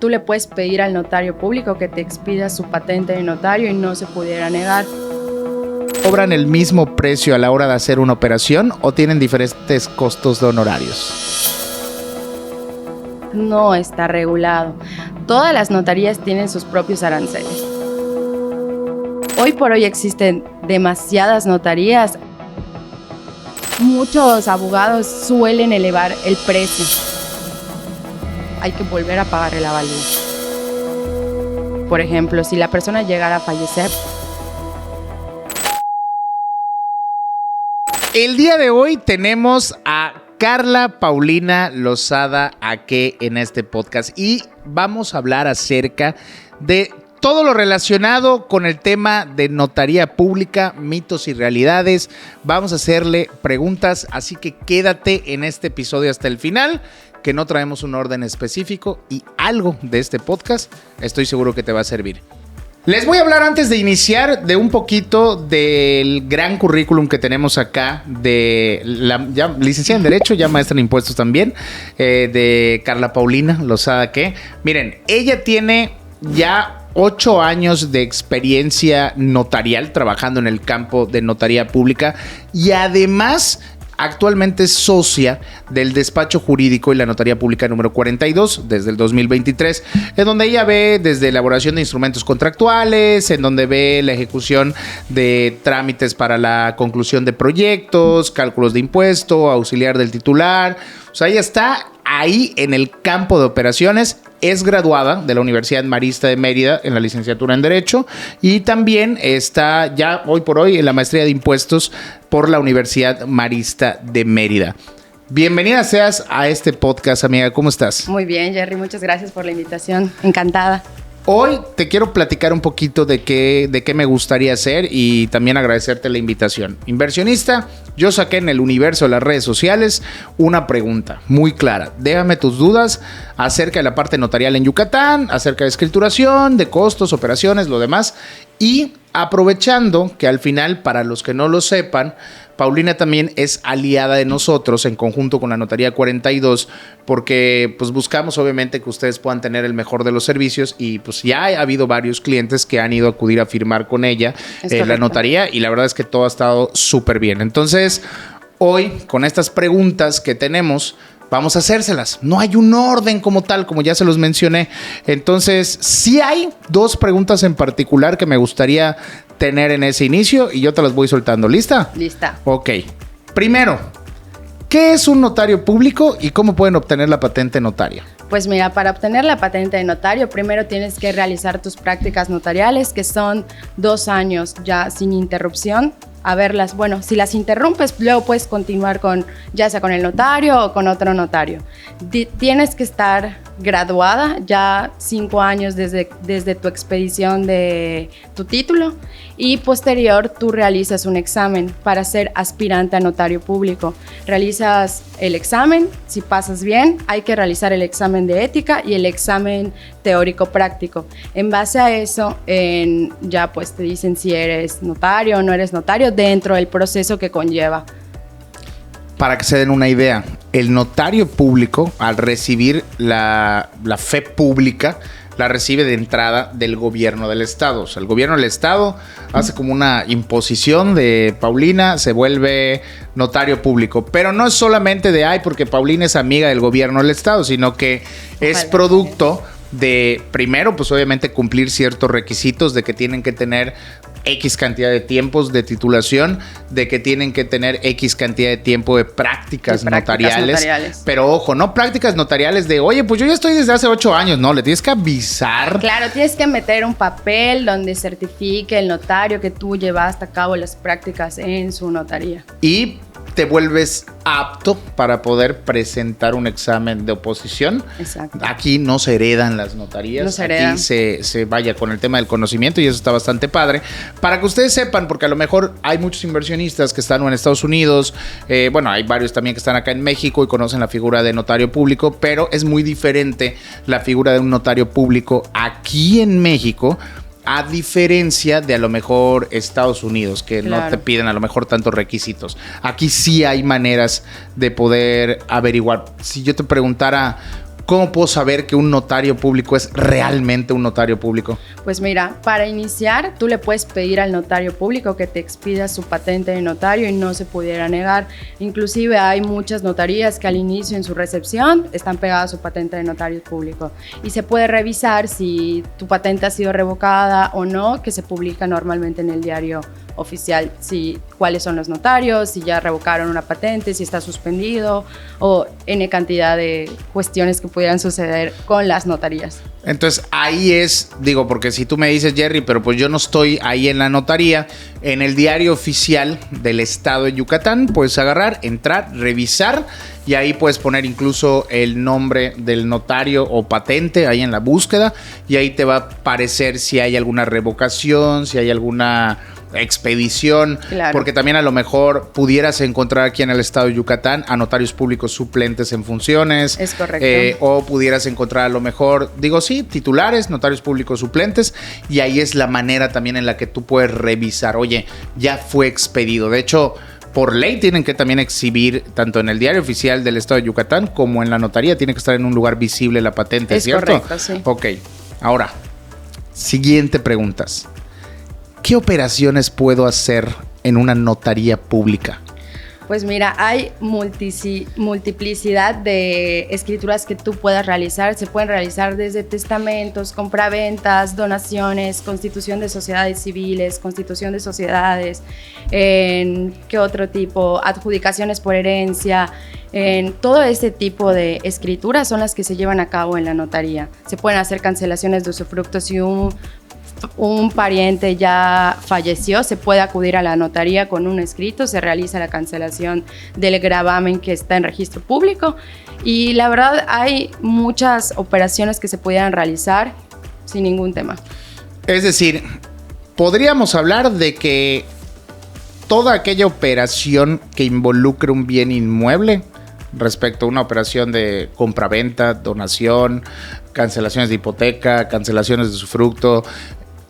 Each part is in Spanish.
tú le puedes pedir al notario público que te expida su patente de notario y no se pudiera negar. ¿Cobran el mismo precio a la hora de hacer una operación o tienen diferentes costos de honorarios? No está regulado. Todas las notarías tienen sus propios aranceles. Hoy por hoy existen demasiadas notarías. Muchos abogados suelen elevar el precio. Hay que volver a pagar el avalúo. Por ejemplo, si la persona llegara a fallecer. El día de hoy tenemos a Carla Paulina Lozada aquí en este podcast y vamos a hablar acerca de todo lo relacionado con el tema de notaría pública, mitos y realidades. Vamos a hacerle preguntas, así que quédate en este episodio hasta el final, que no traemos un orden específico y algo de este podcast estoy seguro que te va a servir. Les voy a hablar antes de iniciar de un poquito del gran currículum que tenemos acá de la ya licenciada en Derecho, ya maestra en Impuestos también, de Carla Paulina Lozada, que miren, ella tiene ya 8 años de experiencia notarial trabajando en el campo de notaría pública y además actualmente es socia del despacho jurídico y la notaría pública número 42 desde el 2023, en donde ella ve desde elaboración de instrumentos contractuales, en donde ve la ejecución de trámites para la conclusión de proyectos, cálculos de impuesto, auxiliar del titular. O sea, ella está ahí en el campo de operaciones. Es graduada de la Universidad Marista de Mérida en la licenciatura en Derecho y también está ya hoy por hoy en la maestría de Impuestos por la Universidad Marista de Mérida. Bienvenida seas a este podcast, amiga. ¿Cómo estás? Muy bien, Jerry. Muchas gracias por la invitación. Encantada. Hoy te quiero platicar un poquito de qué me gustaría hacer y también agradecerte la invitación. Inversionista, yo saqué en el universo de las redes sociales una pregunta muy clara. Déjame tus dudas acerca de la parte notarial en Yucatán, acerca de escrituración, de costos, operaciones, lo demás. Y aprovechando que al final, para los que no lo sepan, Paulina también es aliada de nosotros en conjunto con la Notaría 42 porque pues buscamos obviamente que ustedes puedan tener el mejor de los servicios y pues ya ha habido varios clientes que han ido a acudir a firmar con ella la notaría y la verdad es que todo ha estado súper bien. Entonces, hoy con estas preguntas que tenemos, vamos a hacérselas. No hay un orden como tal, como ya se los mencioné. Entonces, sí hay 2 preguntas en particular que me gustaría tener en ese inicio y yo te las voy soltando. ¿Lista? Lista. Ok. Primero, ¿qué es un notario público y cómo pueden obtener la patente notaria? Pues mira, para obtener la patente de notario, primero tienes que realizar tus prácticas notariales, que son 2 años ya sin interrupción. A verlas, bueno, si las interrumpes, luego puedes continuar ya sea con el notario o con otro notario. Tienes que estar graduada ya 5 años desde tu expedición de tu título y posterior tú realizas un examen para ser aspirante a notario público. Realizas el examen, si pasas bien, hay que realizar el examen de ética y el examen teórico práctico. En base a eso, ya pues te dicen si eres notario o no eres notario dentro del proceso que conlleva. Para que se den una idea, el notario público, al recibir la fe pública, la recibe de entrada del gobierno del estado. O sea, el gobierno del estado hace como una imposición de Paulina, se vuelve notario público. Pero no es solamente porque Paulina es amiga del gobierno del estado, sino que es producto de, primero, pues obviamente cumplir ciertos requisitos de que tienen que tener X cantidad de tiempos de titulación, de que tienen que tener X cantidad de tiempo de prácticas notariales. Pero ojo, no prácticas notariales de, oye, pues yo ya estoy desde hace 8 años. No, le tienes que avisar. Claro, tienes que meter un papel donde certifique el notario que tú llevaste a cabo las prácticas en su notaría. Y te vuelves apto para poder presentar un examen de oposición. Exacto. Aquí no se heredan las notarías. No se heredan. Aquí se vaya con el tema del conocimiento y eso está bastante padre. Para que ustedes sepan, porque a lo mejor hay muchos inversionistas que están en Estados Unidos, hay varios también que están acá en México y conocen la figura de notario público, pero es muy diferente la figura de un notario público aquí en México, a diferencia de a lo mejor Estados Unidos, que claro, no te piden a lo mejor tantos requisitos. Aquí sí hay maneras de poder averiguar. Si yo te preguntara ¿cómo puedo saber que un notario público es realmente un notario público? Pues mira, para iniciar, tú le puedes pedir al notario público que te expida su patente de notario y no se pudiera negar. Inclusive hay muchas notarías que al inicio en su recepción están pegadas a su patente de notario público y se puede revisar si tu patente ha sido revocada o no, que se publica normalmente en el diario oficial, si cuáles son los notarios, si ya revocaron una patente, si está suspendido o N cantidad de cuestiones que pudieran suceder con las notarías. Entonces ahí es, digo, porque si tú me dices, Jerry, pero pues yo no estoy ahí en la notaría, en el diario oficial del estado de Yucatán puedes agarrar, entrar, revisar y ahí puedes poner incluso el nombre del notario o patente ahí en la búsqueda y ahí te va a aparecer si hay alguna revocación, si hay alguna expedición, claro. Porque también a lo mejor pudieras encontrar aquí en el estado de Yucatán a notarios públicos suplentes en funciones. Es correcto. O pudieras encontrar a lo mejor, digo sí, titulares, notarios públicos suplentes y ahí es la manera también en la que tú puedes revisar, oye, ya fue expedido. De hecho, por ley tienen que también exhibir tanto en el diario oficial del estado de Yucatán como en la notaría, tiene que estar en un lugar visible la patente, ¿cierto? Correcto, sí. Ok, ahora, siguiente preguntas. ¿Qué operaciones puedo hacer en una notaría pública? Pues mira, hay multiplicidad de escrituras que tú puedas realizar. Se pueden realizar desde testamentos, compraventas, donaciones, constitución de sociedades civiles, constitución de sociedades, ¿qué otro tipo? Adjudicaciones por herencia. Todo ese tipo de escrituras son las que se llevan a cabo en la notaría. Se pueden hacer cancelaciones de usufructo si un pariente ya falleció, se puede acudir a la notaría con un escrito, se realiza la cancelación del gravamen que está en registro público y la verdad hay muchas operaciones que se pudieran realizar sin ningún tema. Es decir, podríamos hablar de que toda aquella operación que involucre un bien inmueble respecto a una operación de compraventa, donación, cancelaciones de hipoteca, cancelaciones de usufructo,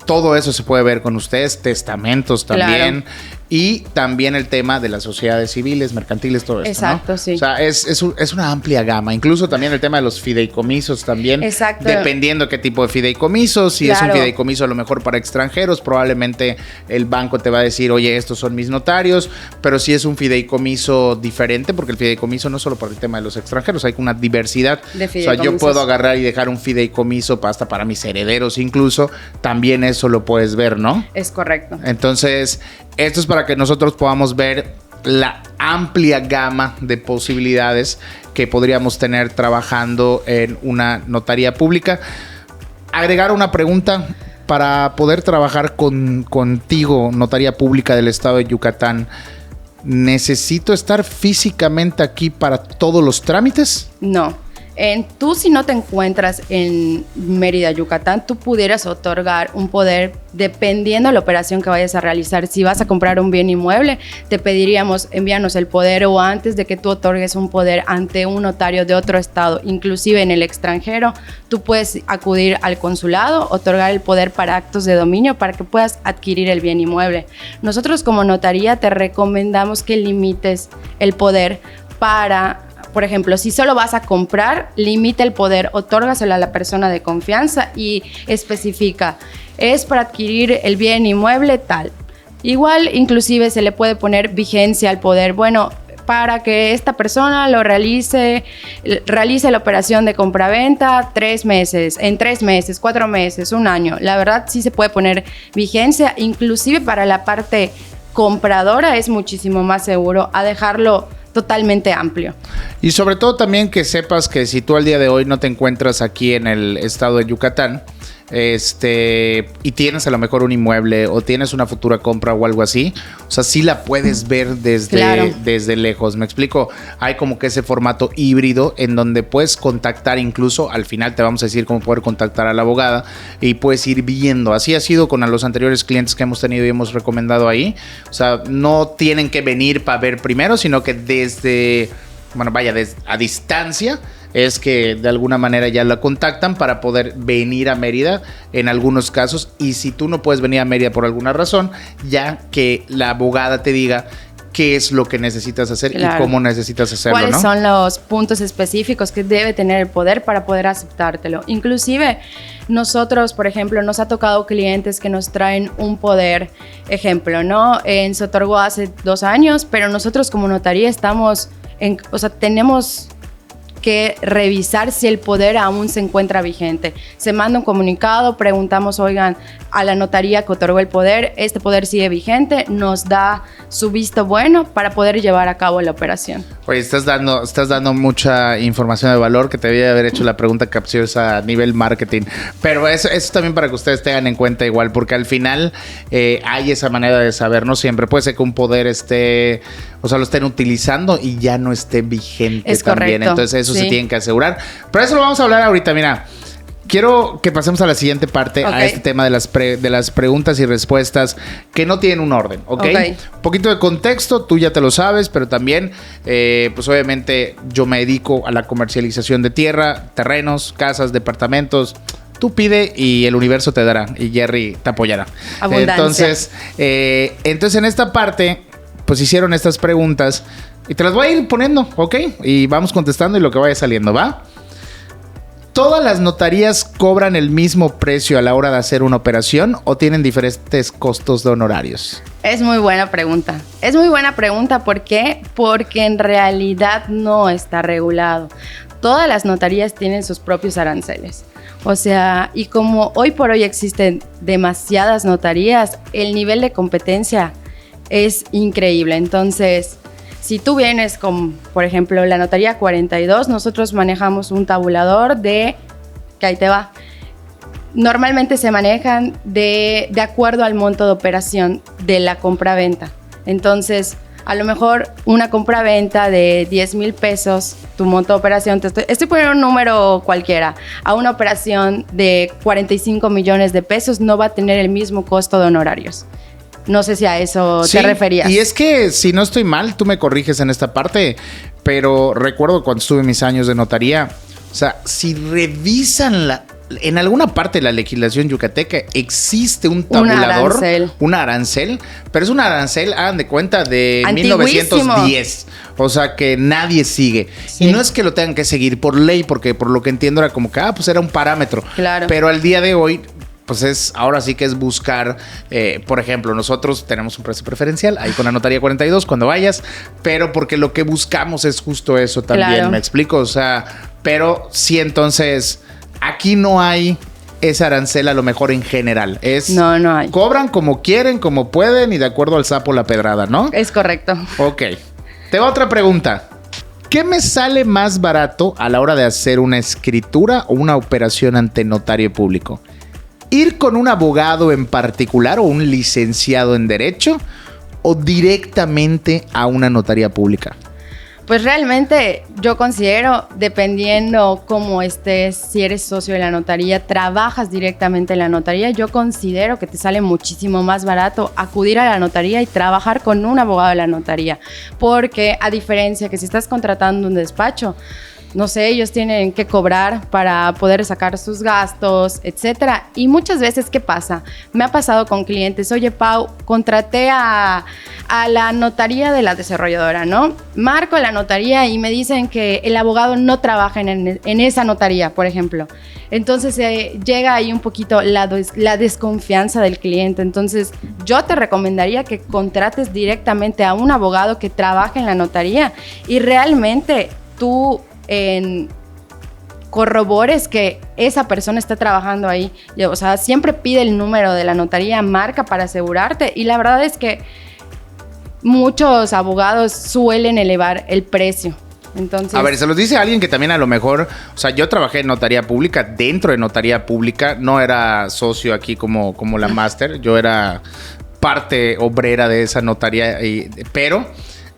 todo eso se puede ver con ustedes, testamentos también, claro. Y también el tema de las sociedades civiles, mercantiles, todo esto, exacto, ¿no? Sí. O sea, es una amplia gama, incluso también el tema de los fideicomisos también, exacto. Dependiendo qué tipo de fideicomisos, si claro. Es un fideicomiso a lo mejor para extranjeros, probablemente el banco te va a decir, oye, estos son mis notarios, pero si es un fideicomiso diferente, porque el fideicomiso no es solo para el tema de los extranjeros, hay una diversidad, de fideicomisos. O sea, yo puedo agarrar y dejar un fideicomiso hasta para mis herederos incluso, también eso lo puedes ver, ¿no? Es correcto. Entonces, esto es para que nosotros podamos ver la amplia gama de posibilidades que podríamos tener trabajando en una notaría pública. Agregar una pregunta para poder trabajar contigo, Notaría Pública del Estado de Yucatán. ¿Necesito estar físicamente aquí para todos los trámites? No. Tú, si no te encuentras en Mérida, Yucatán, tú pudieras otorgar un poder dependiendo de la operación que vayas a realizar. Si vas a comprar un bien inmueble, te pediríamos envíanos el poder o antes de que tú otorgues un poder ante un notario de otro estado, inclusive en el extranjero, tú puedes acudir al consulado, otorgar el poder para actos de dominio para que puedas adquirir el bien inmueble. Nosotros como notaría te recomendamos que limites el poder para... Por ejemplo, si solo vas a comprar, limita el poder, otórgaselo a la persona de confianza y especifica, es para adquirir el bien inmueble tal. Igual, inclusive se le puede poner vigencia al poder. Bueno, para que esta persona lo realice la operación de compraventa 3 meses, en 3 meses, 4 meses, 1 año. La verdad sí se puede poner vigencia, inclusive para la parte compradora es muchísimo más seguro a dejarlo totalmente amplio. Y sobre todo también que sepas que si tú al día de hoy no te encuentras aquí en el estado de Yucatán, y tienes a lo mejor un inmueble o tienes una futura compra o algo así, o sea, sí la puedes ver desde lejos, ¿me explico? Hay como que ese formato híbrido en donde puedes contactar, incluso al final te vamos a decir cómo poder contactar a la abogada y puedes ir viendo. Así ha sido con los anteriores clientes que hemos tenido y hemos recomendado ahí, o sea, no tienen que venir para ver primero, sino que a distancia es que de alguna manera ya la contactan para poder venir a Mérida en algunos casos, y si tú no puedes venir a Mérida por alguna razón, ya que la abogada te diga qué es lo que necesitas hacer claro. y cómo necesitas hacerlo, ¿cuáles ¿no? son los puntos específicos que debe tener el poder para poder aceptártelo? Inclusive nosotros, por ejemplo, nos ha tocado clientes que nos traen un poder, ejemplo, ¿no? Se otorgó hace 2 años, pero nosotros como notaría estamos, tenemos que revisar si el poder aún se encuentra vigente. Se manda un comunicado, preguntamos, oigan, a la notaría que otorgó el poder, ¿este poder sigue vigente? Nos da su visto bueno para poder llevar a cabo la operación. Oye, estás dando mucha información de valor, que te debía haber hecho la pregunta capciosa a nivel marketing. Pero eso también para que ustedes tengan en cuenta igual, porque al final hay esa manera de saber, no siempre. Puede ser que un poder lo estén utilizando y ya no esté vigente es también. Correcto. Entonces eso se tienen que asegurar. Pero eso lo vamos a hablar ahorita, mira. Quiero que pasemos a la siguiente parte, a este tema de las preguntas y respuestas que no tienen un orden, ¿ok? Un poquito de contexto, tú ya te lo sabes, pero también, pues obviamente yo me dedico a la comercialización de tierra, terrenos, casas, departamentos. Tú pide y el universo te dará y Jerry te apoyará. Abundancia. Entonces en esta parte, pues hicieron estas preguntas y te las voy a ir poniendo, ¿ok? Y vamos contestando y lo que vaya saliendo, ¿va? ¿Todas las notarías cobran el mismo precio a la hora de hacer una operación o tienen diferentes costos de honorarios? Es muy buena pregunta. ¿Por qué? Porque en realidad no está regulado. Todas las notarías tienen sus propios aranceles. O sea, y como hoy por hoy existen demasiadas notarías, el nivel de competencia es increíble. Entonces, si tú vienes con, por ejemplo, la notaría 42, nosotros manejamos un tabulador que ahí te va. Normalmente se manejan de acuerdo al monto de operación de la compra-venta. Entonces, a lo mejor una compra-venta de 10,000 pesos, tu monto de operación, estoy poniendo un número cualquiera, a una operación de 45 millones de pesos no va a tener el mismo costo de honorarios. No sé si a eso te referías. Y es que, si no estoy mal, tú me corriges en esta parte, pero recuerdo cuando estuve mis años de notaría, o sea, si revisan en alguna parte de la legislación yucateca existe un tabulador, un arancel, pero es un arancel, hagan de cuenta, de 1910. O sea, que nadie sigue. Sí. Y no es que lo tengan que seguir por ley, porque por lo que entiendo era como que, pues era un parámetro. Claro. Pero al día de hoy, pues ahora sí que es buscar, por ejemplo, nosotros tenemos un precio preferencial ahí con la notaría 42 cuando vayas, pero porque lo que buscamos es justo eso también, claro. ¿Me explico? O sea, pero sí, entonces aquí no hay ese arancel a lo mejor en general. No hay. Cobran como quieren, como pueden y de acuerdo al sapo la pedrada, ¿no? Es correcto. Ok. Te va otra pregunta. ¿Qué me sale más barato a la hora de hacer una escritura o una operación ante notario público? ¿Ir con un abogado en particular o un licenciado en Derecho o directamente a una notaría pública? Pues realmente yo considero, dependiendo cómo estés, si eres socio de la notaría, trabajas directamente en la notaría, yo considero que te sale muchísimo más barato acudir a la notaría y trabajar con un abogado de la notaría. Porque a diferencia que si estás contratando un despacho, no sé, ellos tienen que cobrar para poder sacar sus gastos, etcétera. Y muchas veces, ¿qué pasa? Me ha pasado con clientes, oye, Pau, contraté a la notaría de la desarrolladora, ¿no? Marco la notaría y me dicen que el abogado no trabaja en esa notaría, por ejemplo. Entonces llega ahí un poquito la desconfianza del cliente. Entonces yo te recomendaría que contrates directamente a un abogado que trabaje en la notaría y realmente tú corrobores que esa persona está trabajando ahí. O sea, siempre pide el número de la notaría, marca para asegurarte. Y la verdad es que muchos abogados suelen elevar el precio. Entonces, a ver, se los dice alguien que también a lo mejor, o sea, yo trabajé en notaría pública, dentro de notaría pública, no era socio aquí como la máster, yo era parte obrera de esa notaría, pero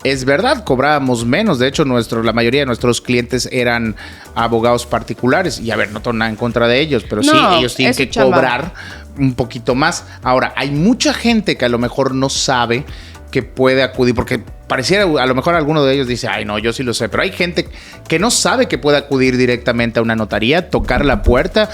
es verdad, cobrábamos menos. De hecho, la mayoría de nuestros clientes eran abogados particulares. Y a ver, no tengo nada en contra de ellos, pero sí, ellos tienen que cobrar un poquito más. Ahora, hay mucha gente que a lo mejor no sabe que puede acudir, porque pareciera, a lo mejor alguno de ellos dice, ay no, yo sí lo sé, pero hay gente que no sabe que puede acudir directamente a una notaría, tocar la puerta.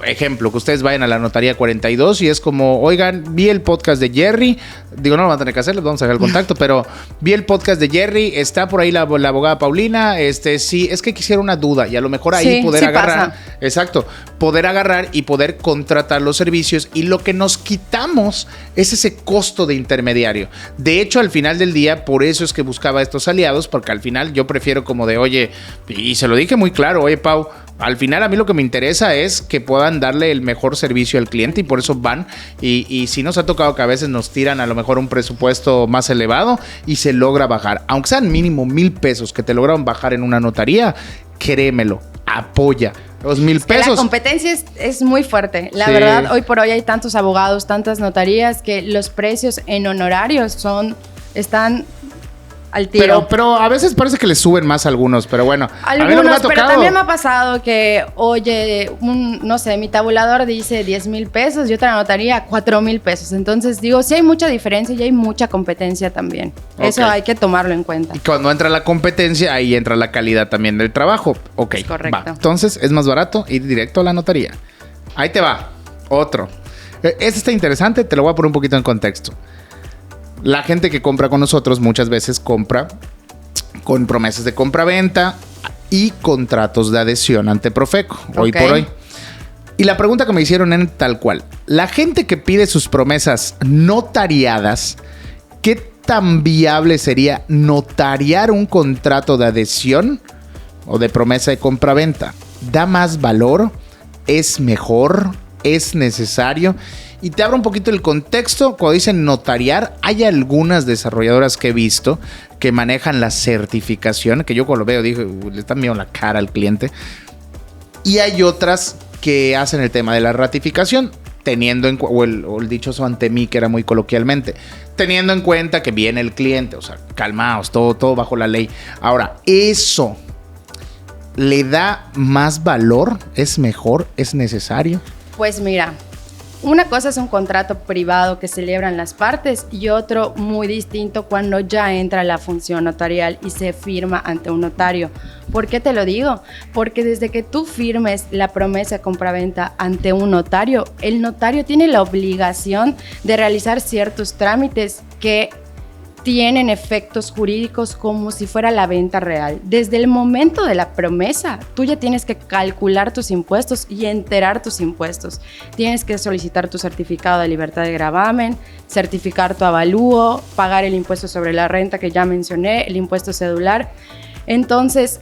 Ejemplo, que ustedes vayan a la notaría 42 y es como, oigan, vi el podcast de Jerry, digo, no lo van a tener que hacer, les vamos a dejar el contacto, pero vi el podcast de Jerry, está por ahí la abogada Paulina, sí, es que quisiera una duda y a lo mejor ahí poder agarrar, pasa. Exacto, poder agarrar y poder contratar los servicios, y lo que nos quitamos es ese costo de intermediario. De hecho, al final del día, por eso es que buscaba estos aliados, porque al final yo prefiero como de, oye, y se lo dije muy claro, oye, Pau, al final a mí lo que me interesa es que puedan darle el mejor servicio al cliente, y por eso van, y si nos ha tocado que a veces nos tiran a lo mejor un presupuesto más elevado y se logra bajar, aunque sean mínimo 1,000 pesos que te lograron bajar en una notaría, créemelo, apoya. Los 1,000 pesos. La competencia es muy fuerte. La verdad, hoy por hoy hay tantos abogados, tantas notarías, que los precios en honorarios están al tiro. Pero a veces parece que le suben más a algunos, pero bueno. Algunos, pero también me ha pasado que, oye, no sé, mi tabulador dice 10,000 pesos y otra notaría 4,000 pesos. Entonces digo, sí hay mucha diferencia y hay mucha competencia también. Okay. Eso hay que tomarlo en cuenta. Y cuando entra la competencia, ahí entra la calidad también del trabajo. Ok, es correcto. Va. Entonces es más barato ir directo a la notaría. Ahí te va, otro. Este está interesante, te lo voy a poner un poquito en contexto. La gente que compra con nosotros muchas veces compra con promesas de compra-venta y contratos de adhesión ante Profeco, hoy por hoy. Y la pregunta que me hicieron en tal cual, la gente que pide sus promesas notariadas, ¿qué tan viable sería notariar un contrato de adhesión o de promesa de compra-venta? ¿Da más valor? ¿Es mejor? ¿Es necesario? Y te abro un poquito el contexto. Cuando dicen notariar, hay algunas desarrolladoras que he visto que manejan la certificación, que yo cuando lo veo digo, le están viendo la cara al cliente. Y hay otras que hacen el tema de la ratificación, teniendo en cuenta, o el dichoso ante mí, que era muy coloquialmente, teniendo en cuenta que viene el cliente, o sea, calmaos, todo bajo la ley. Ahora, ¿eso le da más valor? ¿Es mejor? ¿Es necesario? Pues mira, una cosa es un contrato privado que celebran las partes y otro muy distinto cuando ya entra la función notarial y se firma ante un notario. ¿Por qué te lo digo? Porque desde que tú firmes la promesa de compraventa ante un notario, el notario tiene la obligación de realizar ciertos trámites que tienen efectos jurídicos como si fuera la venta real. Desde el momento de la promesa, tú ya tienes que calcular tus impuestos y enterar tus impuestos. Tienes que solicitar tu certificado de libertad de gravamen, certificar tu avalúo, pagar el impuesto sobre la renta que ya mencioné, el impuesto cedular. Entonces,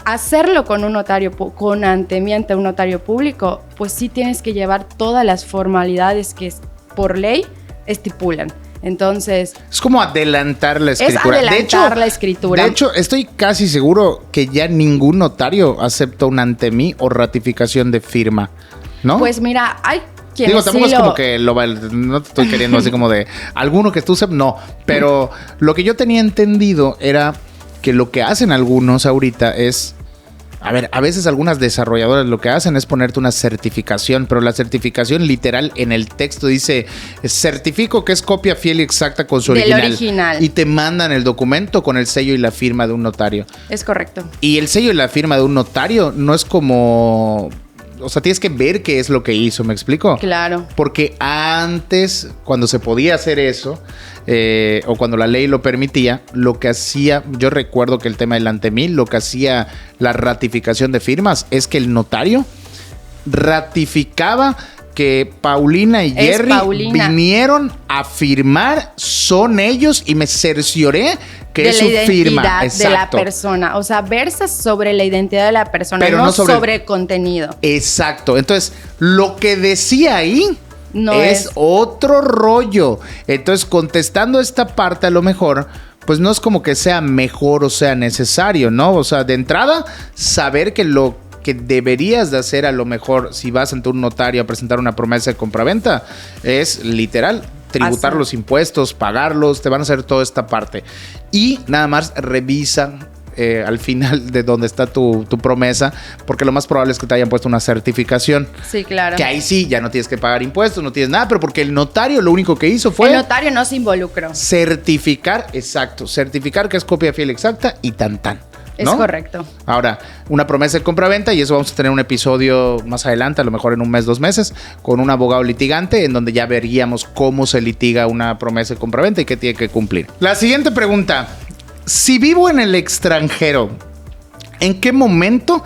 hacerlo con un notario, con ante un notario público, pues sí tienes que llevar todas las formalidades que por ley estipulan. Entonces, es como adelantar la escritura. De hecho, estoy casi seguro que ya ningún notario acepta un ante mí o ratificación de firma, ¿no? Pues mira, hay quienes tampoco es como que no te estoy queriendo así como de alguno que tú sepas, no. Pero lo que yo tenía entendido era que lo que hacen algunos ahorita es, a ver, a veces algunas desarrolladoras lo que hacen es ponerte una certificación, pero la certificación literal en el texto dice, certifico que es copia fiel y exacta con su original. Y te mandan el documento con el sello y la firma de un notario. Es correcto. Y el sello y la firma de un notario no es como... O sea, tienes que ver qué es lo que hizo, ¿me explico? Claro. Porque antes, cuando se podía hacer eso, o cuando la ley lo permitía, lo que hacía, yo recuerdo que el tema del ante mí, lo que hacía la ratificación de firmas es que el notario ratificaba que Paulina y Jerry vinieron a firmar, son ellos, y me cercioré que es su firma. De la persona. O sea, versa sobre la identidad de la persona, pero no sobre contenido. Exacto. Entonces, lo que decía ahí no es otro rollo. Entonces, contestando esta parte, a lo mejor, pues no es como que sea mejor o sea necesario, ¿no? O sea, de entrada, saber que lo que deberías de hacer a lo mejor si vas ante un notario a presentar una promesa de compraventa es literal tributar los impuestos, pagarlos, te van a hacer toda esta parte. Y nada más revisa al final de donde está tu promesa, porque lo más probable es que te hayan puesto una certificación. Sí, claro. Que ahí sí, ya no tienes que pagar impuestos, no tienes nada, pero porque el notario lo único que hizo fue... El notario no se involucró. Certificar, exacto, certificar que es copia fiel exacta y tan. ¿No? Es correcto. Ahora, una promesa de compraventa, y eso vamos a tener un episodio más adelante, a lo mejor en 1 mes, 2 meses, con un abogado litigante, en donde ya veríamos cómo se litiga una promesa de compraventa y qué tiene que cumplir. La siguiente pregunta: si vivo en el extranjero, ¿en qué momento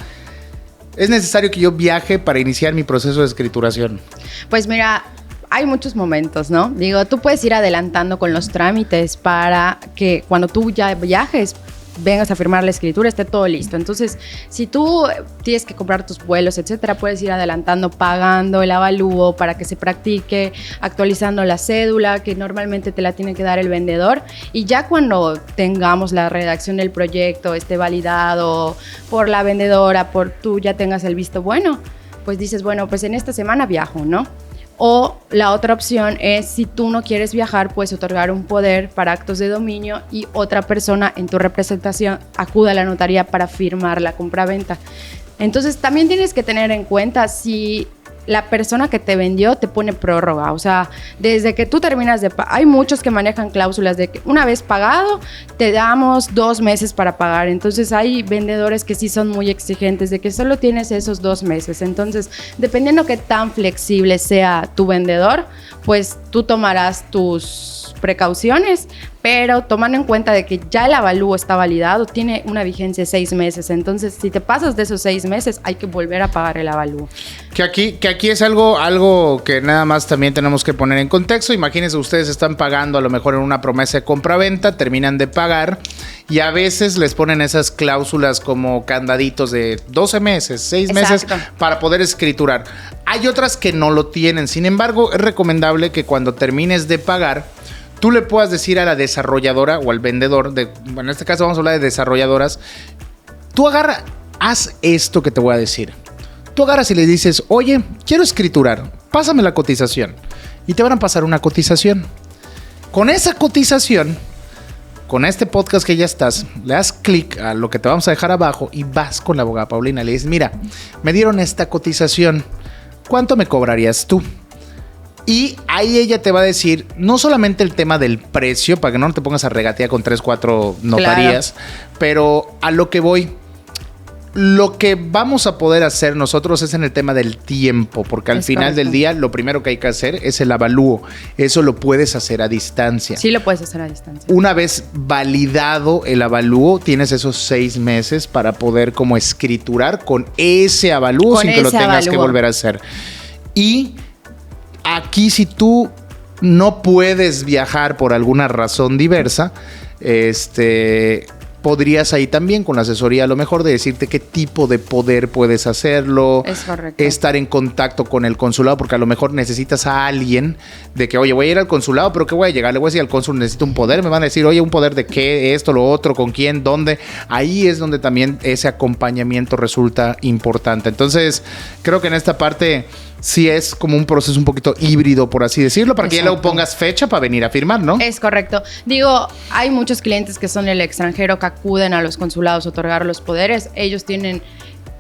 es necesario que yo viaje para iniciar mi proceso de escrituración? Pues mira, hay muchos momentos, ¿no? Digo, tú puedes ir adelantando con los trámites para que cuando tú ya viajes, vengas a firmar la escritura, esté todo listo. Entonces, si tú tienes que comprar tus vuelos, etcétera, puedes ir adelantando, pagando el avalúo para que se practique, actualizando la cédula, que normalmente te la tiene que dar el vendedor. Y ya cuando tengamos la redacción del proyecto, esté validado por la vendedora, por tú ya tengas el visto bueno, pues dices, bueno, pues en esta semana viajo, ¿no? O la otra opción es, si tú no quieres viajar, puedes otorgar un poder para actos de dominio y otra persona en tu representación acuda a la notaría para firmar la compraventa. Entonces también tienes que tener en cuenta si la persona que te vendió te pone prórroga. O sea, desde que tú terminas de pagar, hay muchos que manejan cláusulas de que una vez pagado, te damos 2 meses para pagar. Entonces hay vendedores que sí son muy exigentes de que solo tienes esos 2 meses. Entonces, dependiendo qué tan flexible sea tu vendedor, pues tú tomarás tus precauciones, pero tomando en cuenta de que ya el avalúo está validado, tiene una vigencia de 6 meses. Entonces, si te pasas de esos 6 meses, hay que volver a pagar el avalúo. Que aquí es algo que nada más también tenemos que poner en contexto. Imagínense, ustedes están pagando a lo mejor en una promesa de compraventa, terminan de pagar y a veces les ponen esas cláusulas como candaditos de 12 meses, 6 meses para poder escriturar. Hay otras que no lo tienen. Sin embargo, es recomendable que cuando termines de pagar, tú le puedas decir a la desarrolladora o al vendedor, bueno, en este caso vamos a hablar de desarrolladoras, tú haz esto que te voy a decir. Tú agarras y le dices, oye, quiero escriturar, pásame la cotización. Y te van a pasar una cotización. Con esa cotización, con este podcast que ya estás, le das clic a lo que te vamos a dejar abajo y vas con la abogada Paulina y le dices, mira, me dieron esta cotización, ¿cuánto me cobrarías tú? Y ahí ella te va a decir no solamente el tema del precio, para que no te pongas a regatear con 3, 4 notarías, pero a lo que voy, lo que vamos a poder hacer nosotros es en el tema del tiempo, porque al final del día lo primero que hay que hacer es el avalúo. Eso lo puedes hacer a distancia. Sí, lo puedes hacer a distancia. Una vez validado el avalúo, tienes esos 6 meses para poder como escriturar con ese avalúo sin que lo tengas que volver a hacer. Y aquí, si tú no puedes viajar por alguna razón diversa, podrías ahí también con la asesoría a lo mejor de decirte qué tipo de poder puedes hacerlo. Es correcto. Estar en contacto con el consulado, porque a lo mejor necesitas a alguien de que, oye, voy a ir al consulado, pero ¿qué voy a llegar? Le voy a decir al cónsul, necesito un poder. Me van a decir, oye, ¿un poder de qué? Esto, lo otro, ¿con quién? ¿Dónde? Ahí es donde también ese acompañamiento resulta importante. Entonces, creo que en esta parte sí es como un proceso un poquito híbrido, por así decirlo, para que ya luego pongas fecha para venir a firmar, ¿no? Es correcto. Digo, hay muchos clientes que son del extranjero que acuden a los consulados a otorgar los poderes. Ellos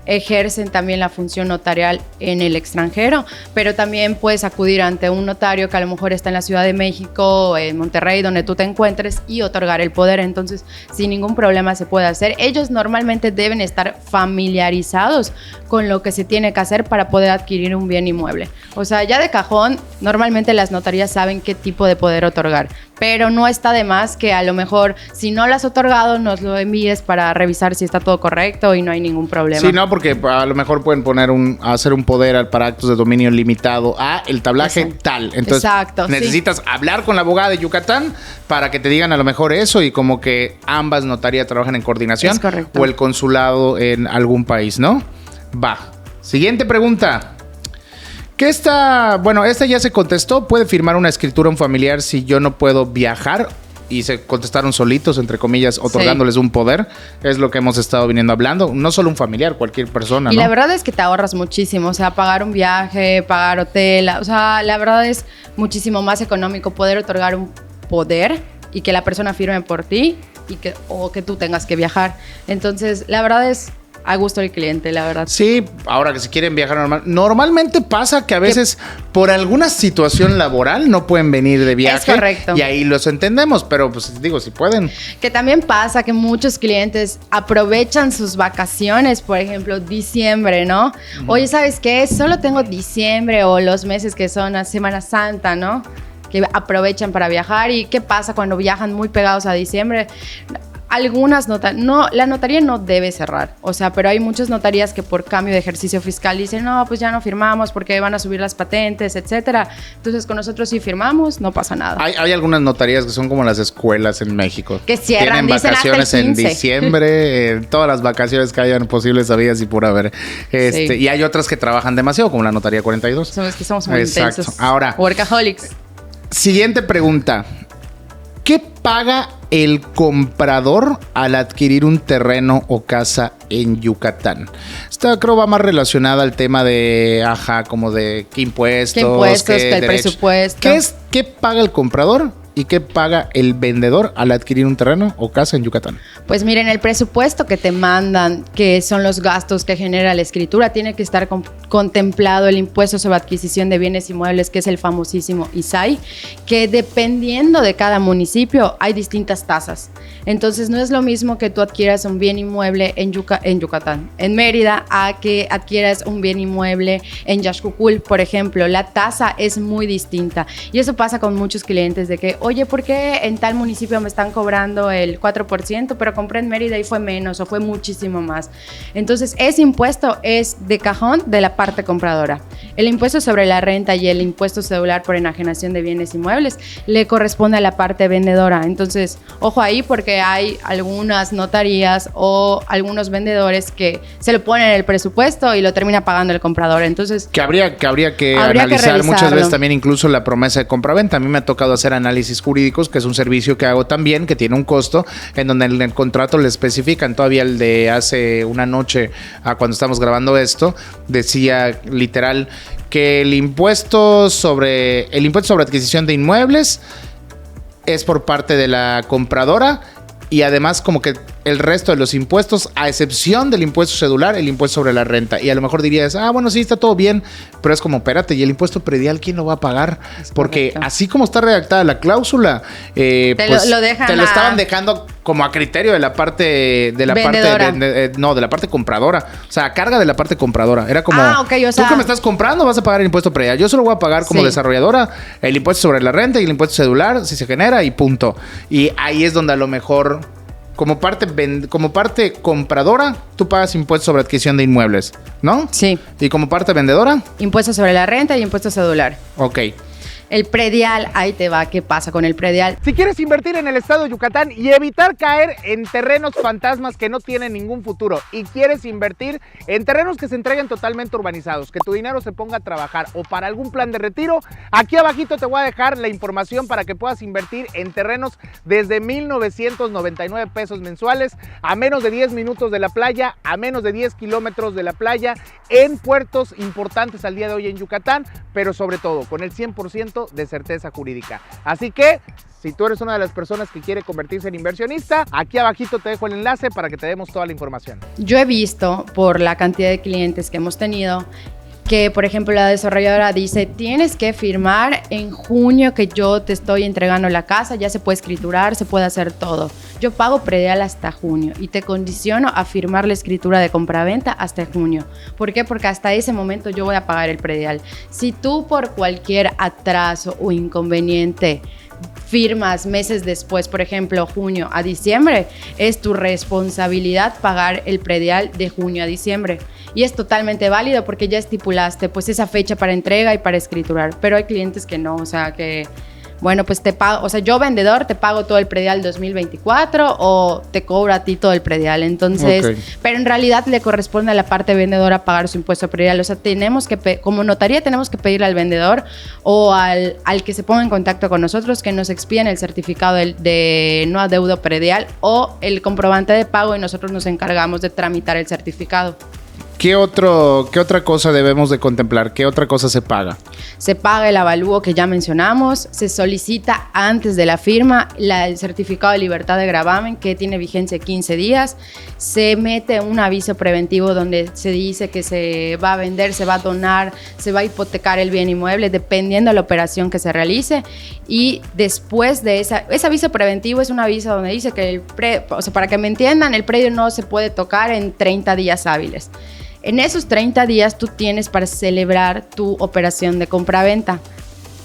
ejercen también la función notarial en el extranjero, pero también puedes acudir ante un notario que a lo mejor está en la Ciudad de México, en Monterrey, donde tú te encuentres, y otorgar el poder. Entonces, sin ningún problema se puede hacer. Ellos normalmente deben estar familiarizados con lo que se tiene que hacer para poder adquirir un bien inmueble. O sea, ya de cajón, normalmente las notarías saben qué tipo de poder otorgar, pero no está de más que a lo mejor, si no lo has otorgado, nos lo envíes para revisar si está todo correcto y no hay ningún problema. Sí, no, porque a lo mejor pueden hacer un poder para actos de dominio limitado a el tablaje tal. Entonces, necesitas hablar con la abogada de Yucatán para que te digan a lo mejor eso, y como que ambas notarías trabajan en coordinación. Es correcto. O el consulado en algún país, ¿no? Va. Siguiente pregunta. Esta ya se contestó. ¿Puede firmar una escritura un familiar si yo no puedo viajar? Y se contestaron solitos, entre comillas, otorgándoles un poder. Es lo que hemos estado viniendo hablando. No solo un familiar, cualquier persona, y ¿no? La verdad es que te ahorras muchísimo. O sea, pagar un viaje, pagar hotel. O sea, la verdad es muchísimo más económico poder otorgar un poder y que la persona firme por ti o que tú tengas que viajar. Entonces, la verdad es a gusto del cliente, la verdad. Sí, ahora que si quieren viajar normalmente pasa que a veces por alguna situación laboral no pueden venir de viaje. Es correcto. Y ahí los entendemos, pero pues digo, si pueden. Que también pasa que muchos clientes aprovechan sus vacaciones, por ejemplo, diciembre, ¿no? Oye, ¿sabes qué? Solo tengo diciembre o los meses que son a Semana Santa, ¿no? Que aprovechan para viajar. ¿Y qué pasa cuando viajan muy pegados a diciembre? Algunas la notaría no debe cerrar, o sea, pero hay muchas notarías que por cambio de ejercicio fiscal dicen, no, pues ya no firmamos porque van a subir las patentes, etcétera. Entonces, con nosotros sí firmamos, no pasa nada. Hay algunas notarías que son como las escuelas en México. Que cierran, tienen dicen vacaciones hasta el 15. en diciembre, todas las vacaciones que hayan posibles habidas y por haber. Sí. Y hay otras que trabajan demasiado, como la notaría 42. Somos que somos muy Exacto. intensos. Ahora, Workaholics. siguiente pregunta. ¿Qué paga el comprador al adquirir un terreno o casa en Yucatán? Esta creo va más relacionada al tema de, como de qué impuestos. ¿Qué impuestos? ¿Qué el presupuesto? ¿Qué paga el comprador y qué paga el vendedor al adquirir un terreno o casa en Yucatán? Pues miren, el presupuesto que te mandan, que son los gastos que genera la escritura, tiene que estar contemplado el impuesto sobre adquisición de bienes inmuebles, que es el famosísimo ISAI, que dependiendo de cada municipio hay distintas tasas. Entonces no es lo mismo que tú adquieras un bien inmueble en Yucatán, en Mérida, a que adquieras un bien inmueble en Yaxcucul, por ejemplo. La tasa es muy distinta y eso pasa con muchos clientes de que, oye, ¿por qué en tal municipio me están cobrando el 4%, pero compré en Mérida y fue menos o fue muchísimo más? Entonces, ese impuesto es de cajón de la parte compradora. El impuesto sobre la renta y el impuesto cedular por enajenación de bienes inmuebles le corresponde a la parte vendedora. Entonces, ojo ahí porque hay algunas notarías o algunos vendedores que se lo ponen en el presupuesto y lo termina pagando el comprador. Entonces, que habría que analizar muchas veces también incluso la promesa de compraventa. A mí me ha tocado hacer análisis jurídicos, que es un servicio que hago también, que tiene un costo, en donde en el contrato le especifican. Todavía el de hace una noche, cuando estamos grabando esto, decía literal que el impuesto sobre adquisición de inmuebles es por parte de la compradora, y además como que el resto de los impuestos, a excepción del impuesto cedular, el impuesto sobre la renta. Y a lo mejor dirías, bueno, sí, está todo bien, pero es como, espérate, ¿y el impuesto predial quién lo va a pagar? Porque así como está redactada la cláusula, te lo estaban dejando como a criterio de la parte de la parte compradora. O sea, a carga de la parte compradora. Era como, o sea, tú que me estás comprando vas a pagar el impuesto predial. Yo solo voy a pagar como desarrolladora el impuesto sobre la renta y el impuesto cedular si se genera y punto. Y ahí es donde a lo mejor, como parte compradora, tú pagas impuestos sobre adquisición de inmuebles, ¿no? Sí. Y como parte vendedora, impuesto sobre la renta y impuesto cedular. Ok. El predial, ahí te va, ¿qué pasa con el predial? Si quieres invertir en el estado de Yucatán y evitar caer en terrenos fantasmas que no tienen ningún futuro, y quieres invertir en terrenos que se entreguen totalmente urbanizados, que tu dinero se ponga a trabajar o para algún plan de retiro, aquí abajito te voy a dejar la información para que puedas invertir en terrenos desde 1,999 pesos mensuales, a menos de 10 minutos de la playa, a menos de 10 kilómetros de la playa, en puertos importantes al día de hoy en Yucatán, pero sobre todo con el 100% de certeza jurídica. Así que, si tú eres una de las personas que quiere convertirse en inversionista, aquí abajito te dejo el enlace para que te demos toda la información. Yo he visto, por la cantidad de clientes que hemos tenido, que, por ejemplo, la desarrolladora dice, tienes que firmar en junio que yo te estoy entregando la casa, ya se puede escriturar, se puede hacer todo. Yo pago predial hasta junio y te condiciono a firmar la escritura de compraventa hasta junio. ¿Por qué? Porque hasta ese momento yo voy a pagar el predial. Si tú por cualquier atraso o inconveniente firmas meses después, por ejemplo, junio a diciembre, es tu responsabilidad pagar el predial de junio a diciembre. Y es totalmente válido porque ya estipulaste pues esa fecha para entrega y para escriturar. Pero hay clientes que no, o sea que, bueno, pues te pago, o sea, yo vendedor te pago todo el predial 2024 o te cobro a ti todo el predial. Entonces, pero en realidad le corresponde a la parte vendedora pagar su impuesto predial. O sea, tenemos que, como notaría, tenemos que pedirle al vendedor o al que se ponga en contacto con nosotros que nos expíen el certificado de no adeudo predial o el comprobante de pago y nosotros nos encargamos de tramitar el certificado. ¿Qué otra cosa debemos de contemplar? ¿Qué otra cosa se paga? Se paga el avalúo que ya mencionamos, se solicita antes de la firma el certificado de libertad de gravamen que tiene vigencia 15 días, se mete un aviso preventivo donde se dice que se va a vender, se va a donar, se va a hipotecar el bien inmueble dependiendo de la operación que se realice, y después de ese aviso preventivo es un aviso donde dice que para que me entiendan, el predio no se puede tocar en 30 días hábiles. En esos 30 días tú tienes para celebrar tu operación de compraventa.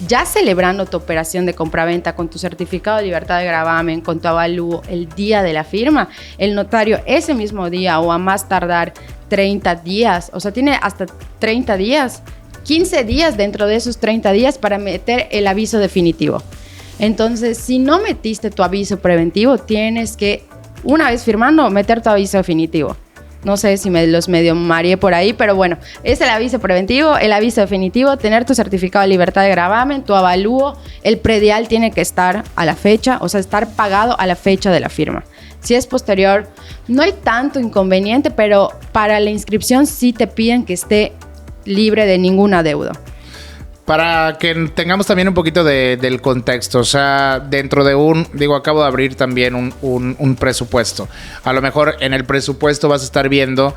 Ya celebrando tu operación de compraventa con tu certificado de libertad de gravamen, con tu avalúo, el día de la firma, el notario ese mismo día o a más tardar 30 días, o sea, tiene hasta 30 días, 15 días dentro de esos 30 días para meter el aviso definitivo. Entonces, si no metiste tu aviso preventivo, tienes que, una vez firmando, meter tu aviso definitivo. No sé si los medio mareé por ahí, pero bueno, es el aviso preventivo, el aviso definitivo, tener tu certificado de libertad de gravamen, tu avalúo, el predial tiene que estar a la fecha, o sea, estar pagado a la fecha de la firma. Si es posterior, no hay tanto inconveniente, pero para la inscripción sí te piden que esté libre de ningún adeudo. Para que tengamos también un poquito del contexto, o sea, dentro de acabo de abrir también un presupuesto. A lo mejor en el presupuesto vas a estar viendo